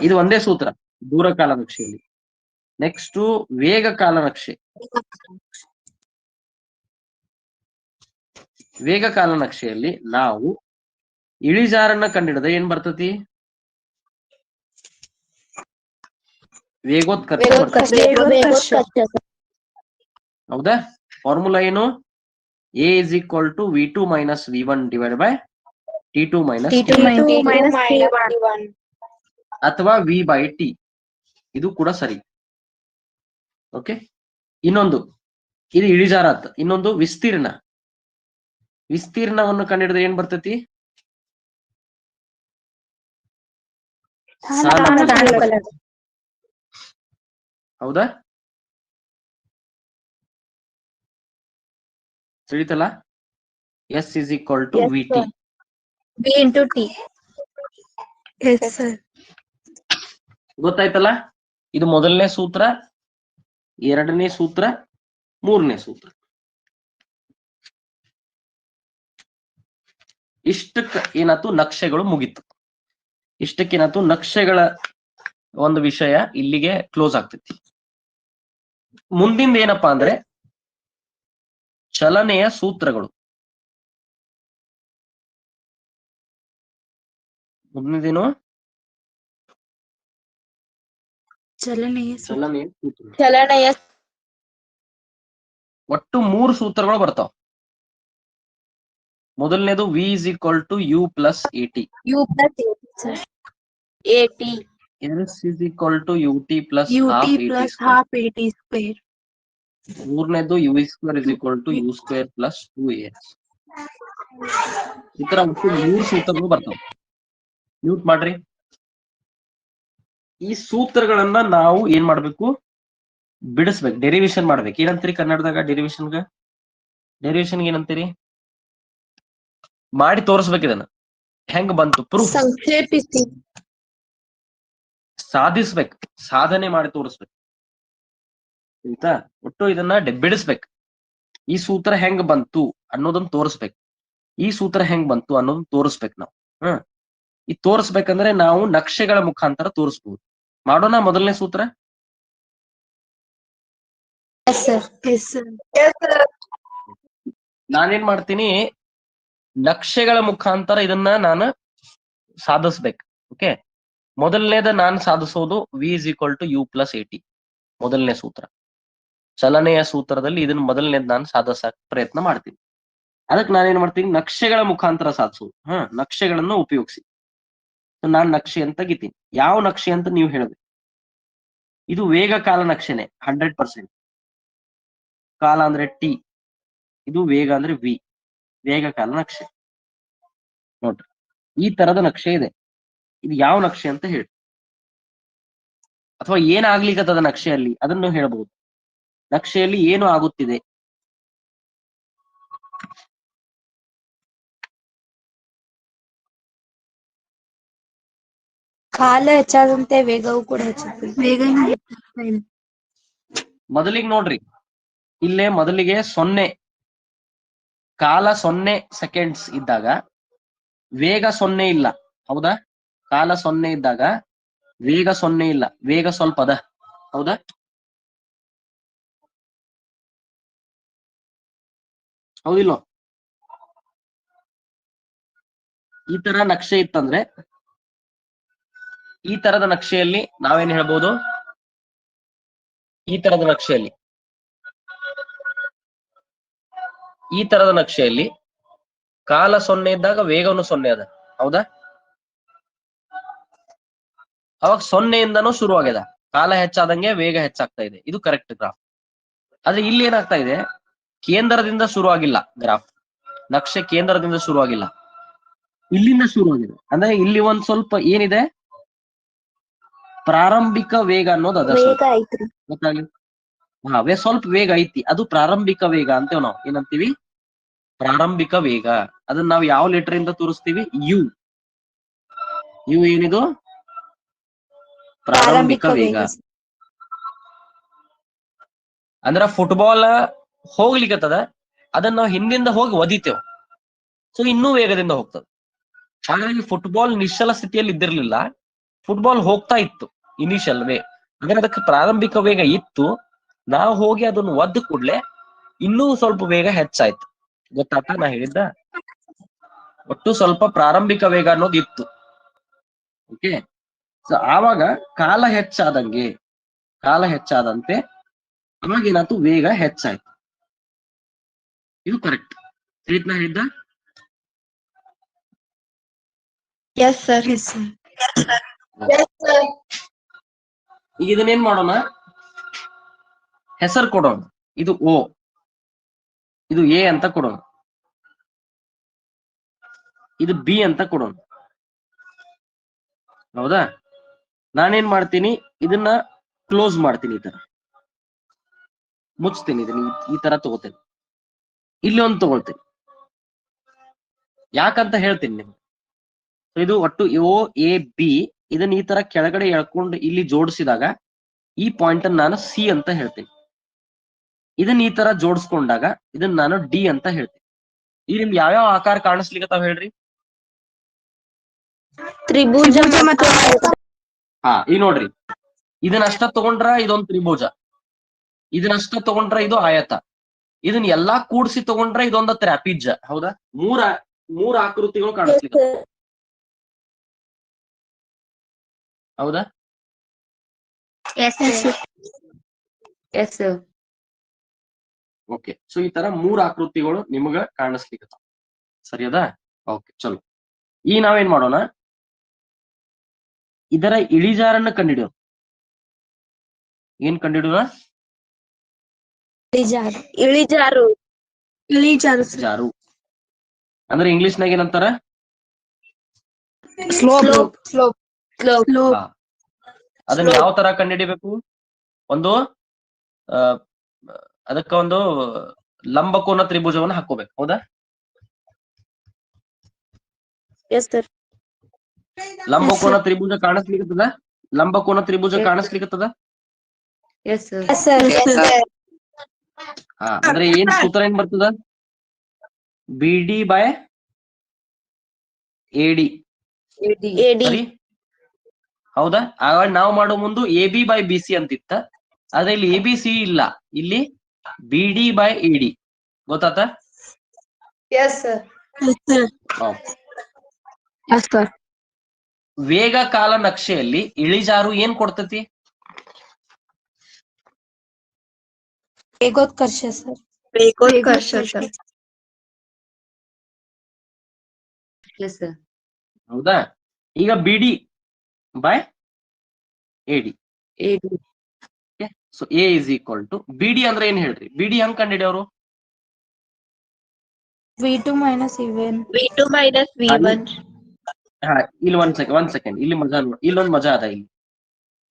Speaker 1: ಇದು ಒಂದೇ ಸೂತ್ರ ದೂರ ಕಾಲ ನಕ್ಷೆಯಲ್ಲಿ. ನೆಕ್ಸ್ಟ್ ವೇಗ ಕಾಲ ನಕ್ಷೆ. ವೇಗ ಕಾಲ ನಕ್ಷೆಯಲ್ಲಿ ನಾವು ಇಳಿಜಾರನ್ನ ಕಂಡಿಡಿದ್ರೆ ಏನ್ ಬರ್ತತಿ? ವೇಗೋತ್ಕರ್ಷ ಬರ್ತದೆ. ಹೌದಾ? ಫಾರ್ಮುಲಾ ಏನು? A is equal to V2 minus V1 divided by T2 minus T1 ಅಥವಾ V/T. ಇದು ಕೂಡ ಸರಿ. ಓಕೆ, ಇನ್ನೊಂದು ಇದು ಇಳಿಜಾರ. ಇನ್ನೊಂದು ವಿಸ್ತೀರ್ಣವನ್ನು ಕಂಡಿಡಿದ್ರೆ ಏನ್ ಬರ್ತೈತಿ? ಹೌದಾ? ತಿಳಿತಲ್ಲ? S is equal to
Speaker 2: Yes,
Speaker 1: V T.
Speaker 2: sir. B into T.
Speaker 3: Yes, sir.
Speaker 1: ಗೊತ್ತಾಯ್ತಲ್ಲ? ಇದು ಮೊದಲನೇ ಸೂತ್ರ, ಎರಡನೇ ಸೂತ್ರ, ಮೂರನೇ ಸೂತ್ರ. ಇಷ್ಟಕ್ಕ ಏನಾಯ್ತು, ನಕ್ಷೆಗಳು ಮುಗೀತು. ಇಷ್ಟಕ್ಕೇನಾಯ್ತು, ನಕ್ಷೆಗಳ ಒಂದು ವಿಷಯ ಇಲ್ಲಿಗೆ ಕ್ಲೋಸ್ ಆಗ್ತೈತಿ. ಮುಂದಿಂದ ಏನಪ್ಪಾ ಅಂದ್ರೆ ಚಲನೆಯ ಸೂತ್ರಗಳು. ಮುಂದಿನ
Speaker 3: ಚಲನೆಯ
Speaker 1: ಚಲನೆಯ ಸೂತ್ರ.
Speaker 2: ಚಲನೆಯ
Speaker 1: ಒಟ್ಟು 3 ಸೂತ್ರಗಳು ಬರ್ತಾವ. ಮೊದಲನೇದು v is equal to you plus A t.
Speaker 2: U plus AT, sir. AT.
Speaker 1: S is equal to u t plus
Speaker 3: UT
Speaker 1: half a t
Speaker 3: plus
Speaker 1: square.
Speaker 3: half AT square.
Speaker 1: ಮೂರನೇದು u square is equal to u square plus 2as. ಈ ತರ ಒಟ್ಟು 3 ಸೂತ್ರಗಳು ಬರ್ತಾವ. Mute ಮಾಡ್ರಿ. ಈ ಸೂತ್ರಗಳನ್ನ ನಾವು ಏನ್ ಮಾಡ್ಬೇಕು, ಬಿಡಿಸ್ಬೇಕು, ಡೆರಿವೇಶನ್ ಮಾಡ್ಬೇಕು. ಏನಂತೀರಿ ಕನ್ನಡದಾಗ ಡೆರಿವೇಶನ್ಗ? ಡೆರಿವೇಶನ್ ಏನಂತೀರಿ? ಮಾಡಿ ತೋರಿಸ್ಬೇಕು. ಇದನ್ನ ಹೆಂಗ್ ಬಂತು ಪ್ರೂಫ್,
Speaker 2: ಸಂಕ್ಷೇಪಿಸಿ.
Speaker 1: ಸಾಧಿಸ್ಬೇಕು, ಸಾಧನೆ ಮಾಡಿ ತೋರಿಸ್ಬೇಕು ಆಯ್ತಾ. ಒಟ್ಟು ಇದನ್ನ ಬಿಡಿಸ್ಬೇಕು. ಈ ಸೂತ್ರ ಹೆಂಗ್ ಬಂತು ಅನ್ನೋದನ್ನ ತೋರಿಸ್ಬೇಕು. ಈ ಸೂತ್ರ ಹೆಂಗ್ ಬಂತು ಅನ್ನೋದನ್ನ ತೋರಿಸ್ಬೇಕು ನಾವು. ಈ ತೋರಿಸ್ಬೇಕಂದ್ರೆ ನಾವು ನಕ್ಷೆಗಳ ಮುಖಾಂತರ ತೋರಿಸ್ಬಹುದು. ಮಾಡೋಣ ಮೊದಲನೇ ಸೂತ್ರ.
Speaker 2: Yes, sir.
Speaker 3: Yes, sir.
Speaker 2: Yes, sir.
Speaker 1: ನಾನೇನ್ ಮಾಡ್ತೀನಿ, ನಕ್ಷೆಗಳ ಮುಖಾಂತರ ಇದನ್ನ ನಾನು ಸಾಧಿಸ್ಬೇಕು. ಓಕೆ, ಮೊದಲನೇದ ನಾನು ಸಾಧಿಸೋದು V is equal to you plus A T. ಮೊದಲನೇ ಸೂತ್ರ, ಚಲನೆಯ ಸೂತ್ರದಲ್ಲಿ ಇದನ್ನ ಮೊದಲನೇದ್ ನಾನು ಸಾಧಿಸಕ್ ಪ್ರಯತ್ನ ಮಾಡ್ತೀನಿ. ಅದಕ್ಕೆ ನಾನೇನ್ ಮಾಡ್ತೀನಿ, ನಕ್ಷೆಗಳ ಮುಖಾಂತರ ಸಾಧಿಸೋದು. ನಕ್ಷೆಗಳನ್ನು ಉಪಯೋಗಿಸಿ ನಾನು ನಕ್ಷೆ ಅಂತ ತೆಗಿತೀನಿ. ಯಾವ ನಕ್ಷೆ ಅಂತ ನೀವು ಹೇಳ್ಬೇಕು. ಇದು ವೇಗ ಕಾಲ ನಕ್ಷೆನೆ 100%. ಕಾಲ ಅಂದ್ರೆ ಟಿ, ಇದು ವೇಗ ಅಂದ್ರೆ ವಿ. ವೇಗ ಕಾಲ ನಕ್ಷೆ ನೋಡ್ರಿ, ಈ ತರದ ನಕ್ಷೆ ಇದೆ. ಇದು ಯಾವ ನಕ್ಷೆ ಅಂತ ಹೇಳಿ, ಅಥವಾ ಏನಾಗ್ಲಿಕ್ಕತ್ತದ ನಕ್ಷೆಯಲ್ಲಿ ಅದನ್ನು ಹೇಳ್ಬಹುದು. ನಕ್ಷೆಯಲ್ಲಿ ಏನು ಆಗುತ್ತಿದೆ?
Speaker 2: ಕಾಲ ಹೆಚ್ಚಾದಂತೆ ವೇಗವು ಕೂಡ ಹೆಚ್ಚುತ್ತದೆ.
Speaker 3: ಬೇಗನೆ ಹೆಚ್ಚಾಗ್ತಾ ಇದೆ.
Speaker 1: ಮೊದಲಿಗೆ ನೋಡ್ರಿ, ಇಲ್ಲೇ ಮೊದಲಿಗೆ 0 ಕಾಲ 0 ಸೆಕೆಂಡ್ಸ್ ಇದ್ದಾಗ ವೇಗ 0 ಇಲ್ಲ. ಹೌದಾ? ಕಾಲ 0 ಇದ್ದಾಗ ವೇಗ 0 ಇಲ್ಲ, ವೇಗ ಸ್ವಲ್ಪ ಅದ. ಹೌದಾ? ಹೌದಿಲ್ಲ? ಈ ತರ ನಕ್ಷೆ ಇತ್ತಂದ್ರೆ, ಈ ತರದ ನಕ್ಷೆಯಲ್ಲಿ ನಾವೇನ್ ಹೇಳ್ಬೋದು, ಈ ತರದ ನಕ್ಷೆಯಲ್ಲಿ ಕಾಲ 0 ಇದ್ದಾಗ ವೇಗವನ್ನು 0 ಅದ. ಹೌದಾ? ಅವಾಗ 0ಇಂದನೂ ಶುರು ಆಗ್ಯದ. ಕಾಲ ಹೆಚ್ಚಾದಂಗೆ ವೇಗ ಹೆಚ್ಚಾಗ್ತಾ ಇದೆ. ಇದು ಕರೆಕ್ಟ್ ಗ್ರಾಫ್. ಆದ್ರೆ ಇಲ್ಲಿ ಏನಾಗ್ತಾ ಇದೆ, ಕೇಂದ್ರದಿಂದ ಶುರು ಆಗಿಲ್ಲ ಗ್ರಾಫ್. ನಕ್ಷೆ ಕೇಂದ್ರದಿಂದ ಶುರು ಆಗಿಲ್ಲ, ಇಲ್ಲಿಂದ ಶುರು ಆಗಿದೆ. ಅಂದ್ರೆ ಇಲ್ಲಿ ಒಂದ್ ಸ್ವಲ್ಪ ಏನಿದೆ, ಪ್ರಾರಂಭಿಕ ವೇಗ ಅನ್ನೋದು ಅದ.
Speaker 2: ವೇಗ ಐತ್ರಿ.
Speaker 1: ಗೊತ್ತಾಗ್ಲಿ? ಸ್ವಲ್ಪ ವೇಗ ಐತಿ, ಅದು ಪ್ರಾರಂಭಿಕ ವೇಗ ಅಂತೇವ್ ನಾವು. ಏನಂತೀವಿ? ಪ್ರಾರಂಭಿಕ ವೇಗ. ಅದನ್ನ ನಾವು ಯಾವ ಲೆಟರ್ ಇಂದ ತೋರಿಸ್ತೀವಿ? ಯು. ಯು ಏನಿದು? ಪ್ರಾರಂಭಿಕ ವೇಗ. ಅಂದ್ರ ಫುಟ್ಬಾಲ್ ಹೋಗ್ಲಿಕ್ಕತ್ತದ, ಅದನ್ನ ನಾವು ಹಿಂದಿಂದ ಹೋಗಿ ಒದಿತೇವ್, ಸೊ ಇನ್ನೂ ವೇಗದಿಂದ ಹೋಗ್ತದೆ. ಹಾಗಾಗಿ ಫುಟ್ಬಾಲ್ ನಿಶ್ಚಲ ಸ್ಥಿತಿಯಲ್ಲಿ ಇದ್ದಿರ್ಲಿಲ್ಲ, ಫುಟ್ಬಾಲ್ ಹೋಗ್ತಾ ಇತ್ತು ಇನಿಷಿಯಲ್ ವೇ. ಅಂದ್ರೆ ಅದಕ್ಕೆ ಪ್ರಾರಂಭಿಕ ವೇಗ ಇತ್ತು. ನಾವು ಹೋಗಿ ಅದನ್ನು ಒದ್ದು ಕೂಡ್ಲೆ ಇನ್ನೂ ಸ್ವಲ್ಪ ವೇಗ ಹೆಚ್ಚಾಯ್ತು. ಗೊತ್ತಾಗ್ತಾ ನಾ ಹೇಳಿದ್ದ? ಒಟ್ಟು ಸ್ವಲ್ಪ ಪ್ರಾರಂಭಿಕ ವೇಗ ಅನ್ನೋದು ಇತ್ತು. ಓಕೆ, ಸೊ ಆವಾಗ ಕಾಲ ಹೆಚ್ಚಾದಂತೆ ಅವಾಗ ಏನಾಯ್ತು, ವೇಗ ಹೆಚ್ಚಾಯ್ತು. ಇದು ಕರೆಕ್ಟ್. ತಿಳಿದ್ನಾ ಹೇಳಿದ್ದ?
Speaker 2: Yes, sir.
Speaker 3: Yes, sir.
Speaker 2: Yes, sir.
Speaker 1: ಈಗ ಇದನ್ನೇನ್ ಮಾಡೋಣ, ಹೆಸರು ಕೊಡೋಣ. ಇದು ಓ, ಇದು ಎ ಅಂತ ಕೊಡೋಣ, ಇದು ಬಿ ಅಂತ ಕೊಡೋಣ. ಹೌದಾ? ನಾನೇನ್ ಮಾಡ್ತೀನಿ, ಇದನ್ನ ಕ್ಲೋಸ್ ಮಾಡ್ತೀನಿ, ಈ ತರ ಮುಚ್ತೀನಿ. ಇದನ್ನ ಈ ತರ ತಗೋತೇನೆ. ಇಲ್ಲಿ ಒಂದು ತಗೊಳ್ತೀನಿ. ಯಾಕಂತ ಹೇಳ್ತೀನಿ ನಿಮ್ಗೆ. ಇದು ಒಟ್ಟು O A B ಇದನ್ನ ಈ ತರ ಕೆಳಗಡೆ ಎಳ್ಕೊಂಡು ಇಲ್ಲಿ ಜೋಡಿಸಿದಾಗ ಈ ಪಾಯಿಂಟ್ ಅನ್ನು ನಾನು C ಅಂತ ಹೇಳ್ತೀನಿ. ಇದನ್ನ ಈ ತರ ಜೋಡಿಸ್ಕೊಂಡಾಗ ಇದನ್ನ ನಾನು D ಅಂತ ಹೇಳ್ತೀನಿ. ಈಗ ನಿಮ್ಗೆ ಯಾವ್ಯಾವ ಆಕಾರ ಕಾಣಿಸ್ಲಿಕ್ಕತ್ತಾವ ಹೇಳ್ರಿ?
Speaker 2: ತ್ರಿಭುಜ ಮತ್ತು
Speaker 1: ಹಾ, ಈಗ ನೋಡ್ರಿ, ಇದನ್ನಷ್ಟ ತಗೊಂಡ್ರ ಇದೊಂದು ತ್ರಿಭುಜ, ಇದನ್ನಷ್ಟ ತಗೊಂಡ್ರ ಇದು ಆಯತ, ಇದನ್ನ ಎಲ್ಲಾ ಕೂಡ್ಸಿ ತಗೊಂಡ್ರ ಇದೊಂದು ತ್ರಾಪಿಜ್ಯ. ಹೌದಾ? ಮೂರ ಆಕೃತಿಗಳು ಕಾಣಿಸ್ಲಿಕ್ಕೆ. ಹೌದಾ? ಓಕೆ. ಸೊ ಈ ತರ 3 ಆಕೃತಿಗಳು ನಿಮಗ ಕಾಣಿಸ್ಲಿಕ್ಕೆ. ಸರಿ ಅದಾ? ಓಕೆ, ಚಲೋ. ಈಗ ನಾವೇನ್ ಮಾಡೋಣ, ಇದರ ಇಳಿಜಾರನ್ನ ಕಂಡುಹಿಡಿಯೋಣ. ಏನ್ ಕಂಡುಹಿಡಿಯೋಣ?
Speaker 2: ಇಳಿಜಾರು.
Speaker 1: ಜಾರು ಅಂದ್ರೆ ಇಂಗ್ಲಿಷ್ ನಾಗ ಏನಂತಾರ?
Speaker 3: ಸ್ಲೋಪ್.
Speaker 1: ಅದನ್ನ ಯಾವ ತರ ಕಂಡುಹಿಡಿಬೇಕು? ಒಂದು ಅದಕ್ಕ ಒಂದು ಲಂಬಕೋನ ತ್ರಿಭುಜವನ್ನ ಹಾಕೋಬೇಕು. ಹೌದಾ? ಲಂಬಕೋನ ತ್ರಿಭುಜ ಕಾಣಿಸ್ಲಿಕ್ಕತ್ತದ? ಲಂಬಕೋನ ತ್ರಿಭುಜ ಕಾಣಿಸ್ಲಿಕ್ಕತ್ತದ? ಹಾ, ಅಂದ್ರೆ ಏನ್ ಸೂತ್ರ ಏನ್ ಬರ್ತದ? BD by AD. ಸರಿ? ಹೌದಾ? ಆಗ ನಾವು ಮಾಡೋ ಮುಂದೆ AB by BC ಅಂತಿತ್ತ. ಆದ್ರೆ ಇಲ್ಲಿ ABC ಇಲ್ಲ, ಇಲ್ಲಿ BD by AD. ಗೊತ್ತಾತ? ವೇಗ ಕಾಲ ನಕ್ಷೆಯಲ್ಲಿ ಇಳಿಜಾರು ಏನ್ ಕೊಡ್ತತಿ?
Speaker 3: ವೇಗೋತ್ಕರ್ಷ ಸರ್.
Speaker 1: ಹೌದಾ? ಈಗ BD by AD. So A is equal to BD ಅಂದ್ರೆ ಏನ್ ಹೇಳ್ರಿ? BD ಹಂಗ್ ಕಂಡಿಡಿಯವರು?
Speaker 3: V2 minus V1.
Speaker 1: ಹಾ, ಇಲ್ಲಿ ಒಂದ್ ಸೆಕೆಂಡ್ ಇಲ್ಲಿ ಮಜಾ ನೋಡಿ. ಇಲ್ಲೊಂದು ಮಜಾ ಅದ. ಇಲ್ಲಿ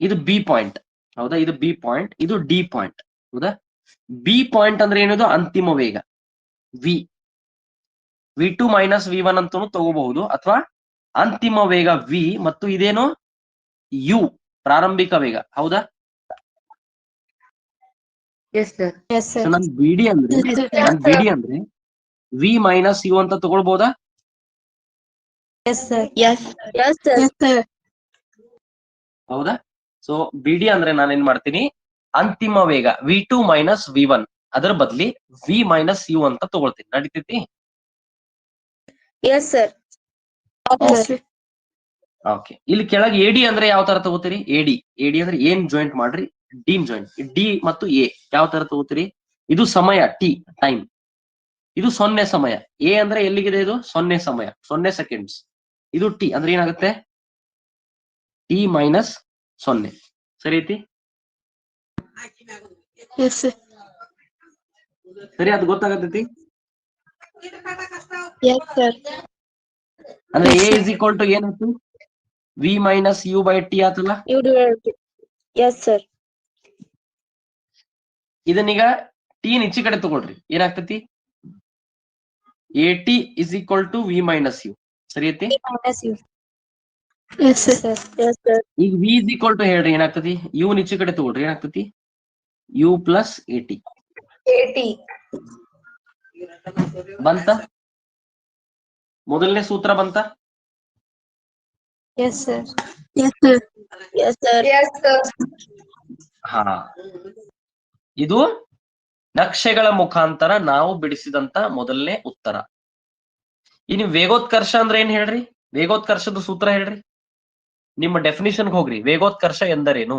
Speaker 1: ಇದು B ಪಾಯಿಂಟ್. ಹೌದಾ? ಇದು B ಪಾಯಿಂಟ್, ಇದು D ಪಾಯಿಂಟ್. ಹೌದಾ? B ಪಾಯಿಂಟ್ ಅಂದ್ರೆ ಏನಿದು? ಅಂತಿಮ ವೇಗ V2 ಮೈನಸ್ V1 ಅಂತಾನು ತಗೋಬಹುದು, ಅಥವಾ ಅಂತಿಮ ವೇಗ V ಮತ್ತು ಇದೇನು U ಪ್ರಾರಂಭಿಕ ವೇಗ. ಹೌದಾ? ನನ್ BD ಅಂದ್ರೆ V ಮೈನಸ್ U ಅಂತ ತಗೊಳ್ಬಹುದಾ? ಹೌದಾ? ಸೊ BD ಅಂದ್ರೆ ನಾನೇನ್ ಮಾಡ್ತೀನಿ, ಅಂತಿಮ ವೇಗ V2 ಮೈನಸ್ V1 ಅದರ ಬದ್ಲಿ V ಮೈನಸ್ U ಅಂತ ತಗೊಳ್ತೀನಿ. ನಡೀತೈತಿ? ಓಕೆ. ಇಲ್ಲಿ ಕೆಳಗೆ AD ಅಂದ್ರೆ ಯಾವ ತರ ತಗೋತೀರಿ? AD ಅಂದ್ರೆ ಏನ್ ಜಾಯಿಂಟ್ ಮಾಡ್ರಿ? Dean joint. D ಮತ್ತು A ಯಾವ ತರ ತಗೋತೀರಿ? ಇದು ಸಮಯ ಟೈಮ್, ಇದು 0 ಸಮಯ. A ಅಂದ್ರೆ ಎಲ್ಲಿಗಿದೆ? ಇದು 0 ಸಮಯ, 0 ಸೆಕೆಂಡ್ಸ್. ಇದು T ಅಂದ್ರೆ ಏನಾಗುತ್ತೆ? T minus 0. ಸರಿ ಐತಿ? ಸರಿ, ಅದು ಗೊತ್ತಾಗತೈತಿ? ಅಂದ್ರೆ A is equal to ಏನಾಯ್ತು? V minus U by T ಆತಲ್ಲ? ಇದನ್ನೀಗ T ಈಚೆ ಕಡೆ ತಗೊಳ್ರಿ, ಏನಾಗ್ತತಿ? AT is equal to V minus U. ಸರಿ ಐತಿ? ಈಗ V is equal to ಹೇಳ್ರಿ, ಏನಾಗ್ತತಿ? U ಈಚೆ ಕಡೆ ತಗೊಳ್ರಿ, ಏನಾಗ್ತತಿ? U plus AT. ಬಂತ? ಮೊದಲನೇ ಸೂತ್ರ ಬಂತ? ಹಾ, ಇದು ನಕ್ಷೆಗಳ ಮುಖಾಂತರ ನಾವು ಬಿಡಿಸಿದಂತ ಮೊದಲನೇ ಉತ್ತರ. ಇನ್ನು ವೇಗೋತ್ಕರ್ಷ ಅಂದ್ರೆ ಏನ್ ಹೇಳ್ರಿ? ವೇಗೋತ್ಕರ್ಷದ ಸೂತ್ರ ಹೇಳ್ರಿ. ನಿಮ್ಮ ಡೆಫಿನಿಷನ್ಗೆ ಹೋಗ್ರಿ. ವೇಗೋತ್ಕರ್ಷ ಎಂದರೇನು?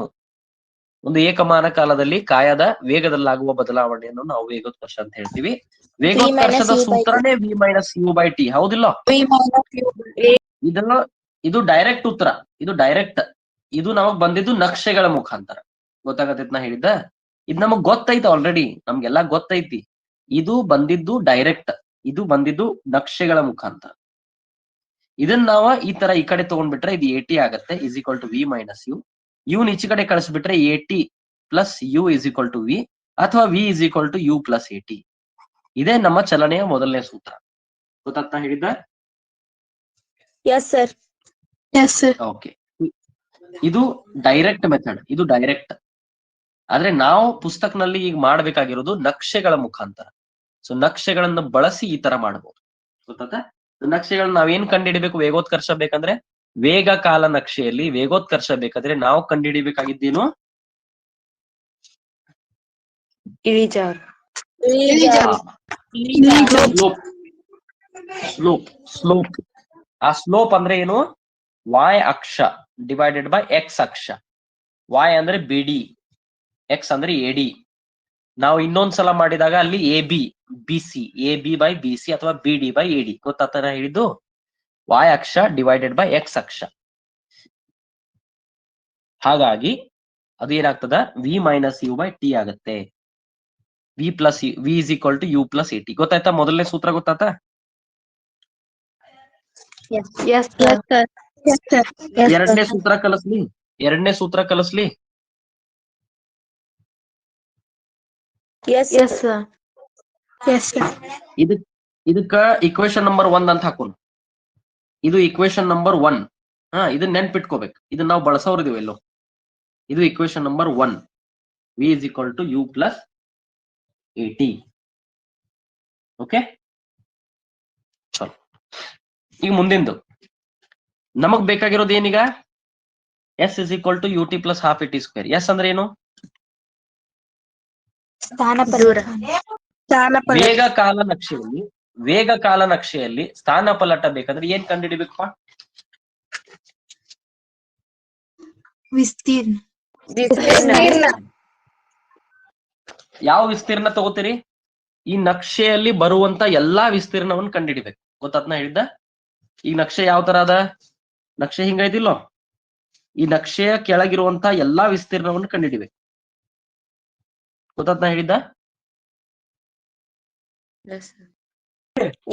Speaker 1: ಒಂದು ಏಕಮಾನ ಕಾಲದಲ್ಲಿ ಕಾಯದ ವೇಗದಲ್ಲಾಗುವ ಬದಲಾವಣೆಯನ್ನು ನಾವು ವೇಗೋತ್ಕರ್ಷ ಅಂತ ಹೇಳ್ತೀವಿ. ವೇಗೋತ್ಕರ್ಷದ ಸೂತ್ರನೇ V minus U by T. ಹೌದಿಲ್ಲ? ಇದು ಡೈರೆಕ್ಟ್ ಉತ್ತರ. ಇದು ಡೈರೆಕ್ಟ್. ಇದು ನಮಗ್ ಬಂದಿದ್ದು ನಕ್ಷೆಗಳ ಮುಖಾಂತರ. ಗೊತ್ತಾಗತೈತಿ ನಾ ಹೇಳಿದ್ದ? ಇದು ನಮಗ್ ಗೊತ್ತೈತಿ ಆಲ್ರೆಡಿ, ನಮ್ಗೆಲ್ಲಾ ಗೊತ್ತೈತಿ. ಇದು ಬಂದಿದ್ದು ಡೈರೆಕ್ಟ್, ಇದು ಬಂದಿದ್ದು ನಕ್ಷೆಗಳ ಮುಖಾಂತರ. ಇದನ್ನ ನಾವ ಈ ತರ ಈ ಕಡೆ ತಗೊಂಡ್ಬಿಟ್ರೆ ಇದು AT ಆಗತ್ತೆ, is equal to V minus U. U ಈಚೆ ಕಡೆ ಕಳಿಸ್ಬಿಟ್ರೆ AT plus U is equal to V, ಅಥವಾ V is equal to U plus AT. ಇದೇ ನಮ್ಮ ಚಲನೆಯ ಮೊದಲನೇ ಸೂತ್ರ. ಗೊತ್ತಾಗ್ತಾ ಹೇಳಿದ್ದ?
Speaker 2: Yes, sir.
Speaker 3: Yes, sir.
Speaker 1: Okay, ಇದು ಡೈರೆಕ್ಟ್ ಮೆಥಡ್, ಇದು ಡೈರೆಕ್ಟ್. ಆದ್ರೆ ನಾವು ಪುಸ್ತಕನಲ್ಲಿ ಈಗ ಮಾಡ್ಬೇಕಾಗಿರೋದು ನಕ್ಷೆಗಳ ಮುಖಾಂತರ. ಸೊ ನಕ್ಷೆಗಳನ್ನ ಬಳಸಿ ಈ ತರ ಮಾಡಬಹುದು. ಗೊತ್ತಾತ? ನಕ್ಷೆಗಳನ್ನ ನಾವೇನ್ ಕಂಡುಹಿಡಿಬೇಕು? ವೇಗೋತ್ಕರ್ಷ ಬೇಕಂದ್ರೆ ವೇಗ ಕಾಲ ನಕ್ಷೆಯಲ್ಲಿ ವೇಗೋತ್ಕರ್ಷ ಬೇಕಾದ್ರೆ ನಾವು ಕಂಡುಹಿಡಿಬೇಕಾಗಿದ್ದೇನು?
Speaker 2: ಇಳಿಜಾರು.
Speaker 1: ಸ್ಲೋಪ್. ಸ್ಲೋಪ್ ಆ ಸ್ಲೋಪ್ ಅಂದ್ರೆ ಏನು? y ಅಕ್ಷ ಡಿವೈಡೆಡ್ ಬೈ x ಅಕ್ಷ. y ಅಂದ್ರೆ BD, x ಅಂದ್ರೆ AD. ನಾವು ಇನ್ನೊಂದ್ಸಲ ಮಾಡಿದಾಗ ಅಲ್ಲಿ AB BC, AB by BC ಅಥವಾ BD ಬೈ AD. ಗೊತ್ತಾಗ್ತಾರ ಹೇಳಿದ್ದು? y ಅಕ್ಷ ಡಿವೈಡೆಡ್ ಬೈ x ಅಕ್ಷ. ಹಾಗಾಗಿ ಅದು ಏನಾಗ್ತದ? v minus u by t ಆಗತ್ತೆ. v plus v is equal to u plus AT. ಗೊತ್ತಾಯ್ತಾ? ಮೊದಲನೇ ಸೂತ್ರ ಗೊತ್ತಾಯ್ತಾ?
Speaker 2: Yes, yes, sir.
Speaker 3: Yes, sir.
Speaker 1: ಎರಡನೇ ಸೂತ್ರ ಕಲಿಸ್ಲಿ. ಎರಡನೇ ಸೂತ್ರ ಕಲಿಸ್ಲಿ.
Speaker 2: Yes,
Speaker 3: Yes, sir. Yes, sir.
Speaker 1: ಇದಕ್ಕ ಇಕ್ವೇಶನ್ ನಂಬರ್ 1 ಅಂತ ಹಾಕೋಣ. ಇದು ಇಕ್ವೇಶನ್ ನಂಬರ್ 1. ಇದನ್ನ ನೆನ್ಪಿಟ್ಕೋಬೇಕು. ಇದನ್ನ ನಾವು ಬಳಸೋರಿದೀವಿ ಎಲ್ಲೋ. ಇದು equation number 1. v is equal to u plus AT. Okay, ಚಲೋ. ಈಗ ಮುಂದಿಂದು ನಮಗ್ ಬೇಕಾಗಿರೋದು ಏನೀಗ? s is equal to ut plus half AT square. s ಅಂದ್ರೆ ಏನು? ವೇಗ ಕಾಲ ನಕ್ಷೆಯಲ್ಲಿ ಸ್ಥಾನ ಪಲ್ಲಟ ಬೇಕಾದ್ರೆ ಏನ್ ಕಂಡುಹಿಡಿಬೇಕಪ್ಪ?
Speaker 3: ವಿಸ್ತೀರ್ಣ.
Speaker 1: ಯಾವ ವಿಸ್ತೀರ್ಣ ತಗೋತೀರಿ? ಈ ನಕ್ಷೆಯಲ್ಲಿ ಬರುವಂತ ಎಲ್ಲಾ ವಿಸ್ತೀರ್ಣವನ್ನು ಕಂಡುಹಿಡಿಬೇಕು. ಗೊತ್ತಾತ್ನ ಹೇಳಿದ್ದ? ಈ ನಕ್ಷೆ ಯಾವ ತರ ಅದ? ನಕ್ಷೆ ಹಿಂಗೈತಿಲ್ಲೋ? ಈ ನಕ್ಷೆಯ ಕೆಳಗಿರುವಂತ ಎಲ್ಲಾ ವಿಸ್ತೀರ್ಣವನ್ನು ಕಂಡುಹಿಡಿಬೇಕು. ಗೊತ್ತಾತ್ನ ಹೇಳಿದ್ದ?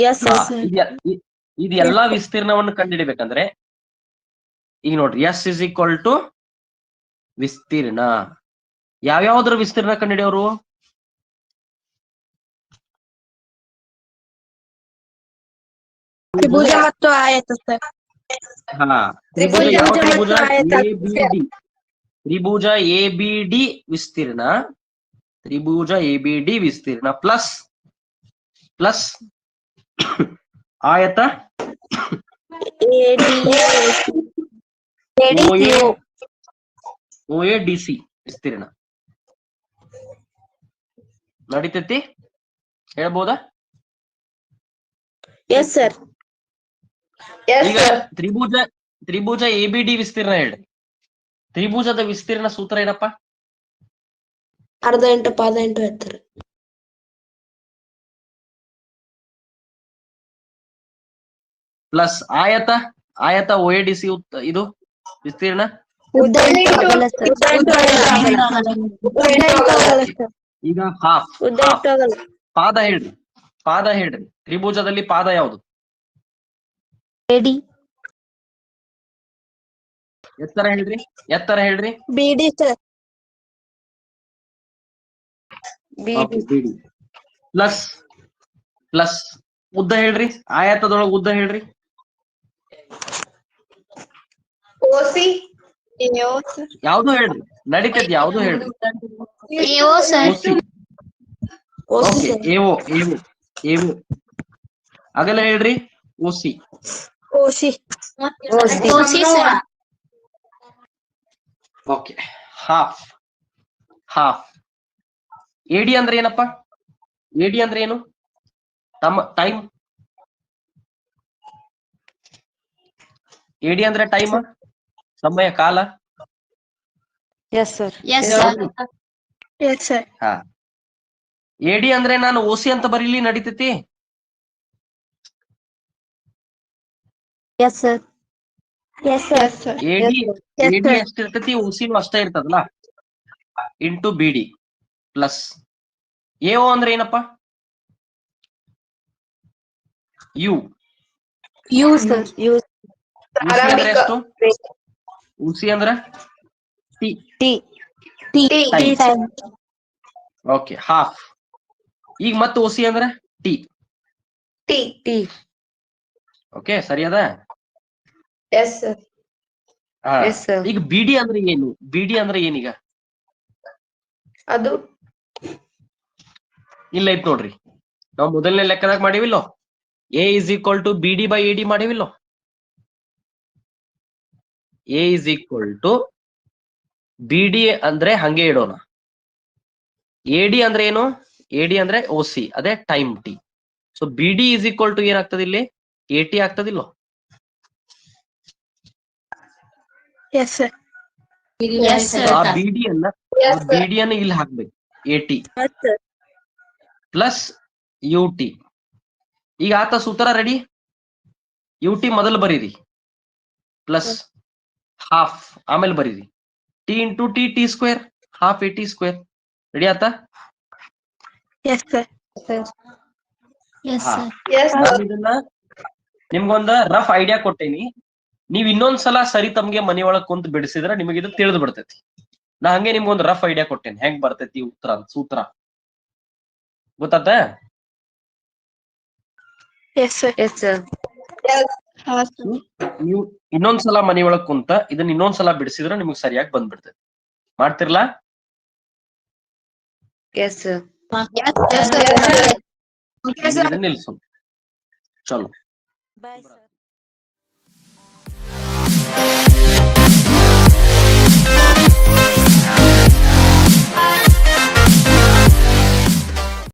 Speaker 2: Yes, sir.
Speaker 1: ಇದು ಎಲ್ಲಾ ವಿಸ್ತೀರ್ಣವನ್ನು ಕಂಡುಹಿಡಿಬೇಕಂದ್ರೆ ಈಗ ನೋಡ್ರಿ, s ಇಸ್ ಈಕ್ವಲ್ ಟು ವಿಸ್ತೀರ್ಣ. ಯಾವ್ಯಾವ್ದ್ರ ವಿಸ್ತೀರ್ಣ ಕಂಡುಹಿಡಿಯೋರು?
Speaker 3: ತ್ರಿಭುಜ ಮತ್ತು ಆಯತ ಸರ್.
Speaker 1: ತ್ರಿಭುಜ ಯಾವ ತ್ರಿಭುಜ?
Speaker 3: ABD.
Speaker 1: ತ್ರಿಭುಜ ABD ವಿಸ್ತೀರ್ಣ. ತ್ರಿಭುಜ ABD ವಿಸ್ತೀರ್ಣ ಪ್ಲಸ್ ಆಯತ OADC ವಿಸ್ತೀರ್ಣ. ನಡೀತೈತಿ? ಹೇಳ್ಬೋದಾ?
Speaker 2: Yes, sir.
Speaker 1: ಈಗ ತ್ರಿಭುಜ ABD ವಿಸ್ತೀರ್ಣ ಹೇಳ್ರಿ. ತ್ರಿಭುಜದ ವಿಸ್ತೀರ್ಣ ಸೂತ್ರ ಏನಪ್ಪ?
Speaker 2: ಅರ್ಧ ಇಂಟು ಪಾದ ಇಂಟು ಎತ್ತರ.
Speaker 1: ಪ್ಲಸ್ ಆಯತ OADC ಇದು ವಿಸ್ತೀರ್ಣ. ಈಗ ಹಾಫ್. ಪಾದ ಹೇಳ್ರಿ. ತ್ರಿಭುಜದಲ್ಲಿ ಪಾದ ಯಾವುದು? ಎತ್ತರ ಹೇಳ್ರಿ.
Speaker 2: BD, sir.
Speaker 1: BD ಪ್ಲಸ್ ಉದ್ದ ಹೇಳ್ರಿ. ಆಯತದೊಳಗ ಉದ್ದ ಹೇಳ್ರಿ. ಯಾವ್ದು ಹೇಳ್ರಿ, ನಡೀತೈತಿ. ಯಾವ್ದು ಹೇಳ್ರಿ. ಓಕೆ, ಏವೋ ಆಗಲ್ಲ ಹೇಳ್ರಿ. OC. Okay, half. AD ಅಂದ್ರೆ ಏನಪ್ಪ? AD ಅಂದ್ರೆ ಏನು? ಟೈಮ್. AD ಅಂದ್ರೆ ಟೈಮ್, ಸಮಯ, ಕಾಲ.
Speaker 2: Yes, sir.
Speaker 1: AD ಅಂದ್ರೆ ನಾನು OC ಅಂತ ಬರೀಲಿ, ನಡೀತೈತಿ?
Speaker 2: Yes, sir.
Speaker 1: AD ಎಷ್ಟಿರ್ತೈತಿ? OCನೂ ಅಷ್ಟೇ ಇರ್ತದಲ್ಲ, ಇಂಟು BD ಪ್ಲಸ್ AO ಅಂದ್ರೆ ಏನಪ್ಪ? U.
Speaker 2: sir.
Speaker 1: ಅಂದ್ರೆ ಎಷ್ಟು? OC ಅಂದ್ರೆ T. Okay, half. ಈಗ ಮತ್ತೆ OC ಅಂದ್ರೆ ಟಿ.
Speaker 3: T.
Speaker 1: ಓಕೆ ಸರಿ ಅದ.
Speaker 2: Yes, sir.
Speaker 1: ಹಾ.
Speaker 3: Yes, sir.
Speaker 1: ಈಗ ಬಿಡಿ ಅಂದ್ರೆ ಏನು? ಬಿಡಿ ಅಂದ್ರೆ ಏನೀಗ?
Speaker 2: ಅದು
Speaker 1: ಇಲ್ಲ ಐತ್ ನೋಡ್ರಿ, ನಾವು ಮೊದಲನೇ ಲೆಕ್ಕದಾಗ ಮಾಡಿವಿಲ್ಲೋ, A is equal to B D by A D ಮಾಡಿವಿಲ್ಲೋ. A is equal to B D ಅಂದ್ರೆ ಹಂಗೆ ಇಡೋಣ. ಎ ಡಿ ಅಂದ್ರೆ ಏನು? ಎ ಡಿ ಅಂದ್ರೆ ಓ ಸಿ, ಅದೇ time T. So B D is equal to ಏನಾಗ್ತದೆ ಇಲ್ಲಿ? ಎ ಟಿ ಆಗ್ತದಿಲ್ಲೋ.
Speaker 3: Yes, sir.
Speaker 2: Yes, sir.
Speaker 1: ಆ ಬಿ ಡಿ ಅನ್ನ ಇಲ್ಲಿ ಹಾಕ್ಬೇಕು, A T
Speaker 2: Yes, sir.
Speaker 1: Plus U T. ಈಗ ಆತ ಸೂತ್ರ ರೆಡಿ. ಯು ಟಿ ಮೊದಲು ಬರೀರಿ, ಪ್ಲಸ್ ಹಾಫ್ ಆಮೇಲೆ ಬರೀರಿ T into T, T square, half a T square. Ready ಆತ?
Speaker 3: Yes, sir.
Speaker 2: Yes,
Speaker 1: ಹಾ.
Speaker 2: sir. Yes, sir.
Speaker 1: ನಾನು ಇದನ್ನ ನಿಮ್ಗೊಂದ ರಫ್ ಐಡಿಯಾ ಕೊಟ್ಟೇನಿ. ನೀವ್ ಇನ್ನೊಂದ್ಸಲ ಸರಿ ತಮ್ಗೆ ಮನಿ ಒಳಗ್ ಕುಂತ್ ಬಿಡಿಸಿದ್ರೆ ನಿಮಗೆ ಇದು ತಿಳಿದು ಬಿಡ್ತೈತಿ. ನಾ ಹಂಗೆ ನಿಮ್ಗೊಂದು ರಫ್ ಐಡಿಯಾ ಕೊಟ್ಟೇನಿ ಹೆಂಗ್ ಬರ್ತೈತಿ ಉತ್ತರ ಸೂತ್ರ. ಗೊತ್ತಾತ?
Speaker 3: Yes, sir.
Speaker 2: Yes, sir. Yes.
Speaker 1: ನೀವು ಇನ್ನೊಂದ್ಸಲ ಮನಿ ಒಳಗ್ ಕುಂತ ಇದನ್ನ ಇನ್ನೊಂದ್ಸಲ ಬಿಡಿಸಿದ್ರೆ ನಿಮ್ಗೆ ಸರಿಯಾಗಿ ಬಂದ್ಬಿಡ್ತೈತಿ. ಮಾಡ್ತಿರ್ಲಾ?
Speaker 2: Yes, sir. Yes, sir.
Speaker 1: ಇದನ್ನ ನಿಲ್ಸು. ಚಲೋ.
Speaker 3: Bye, sir.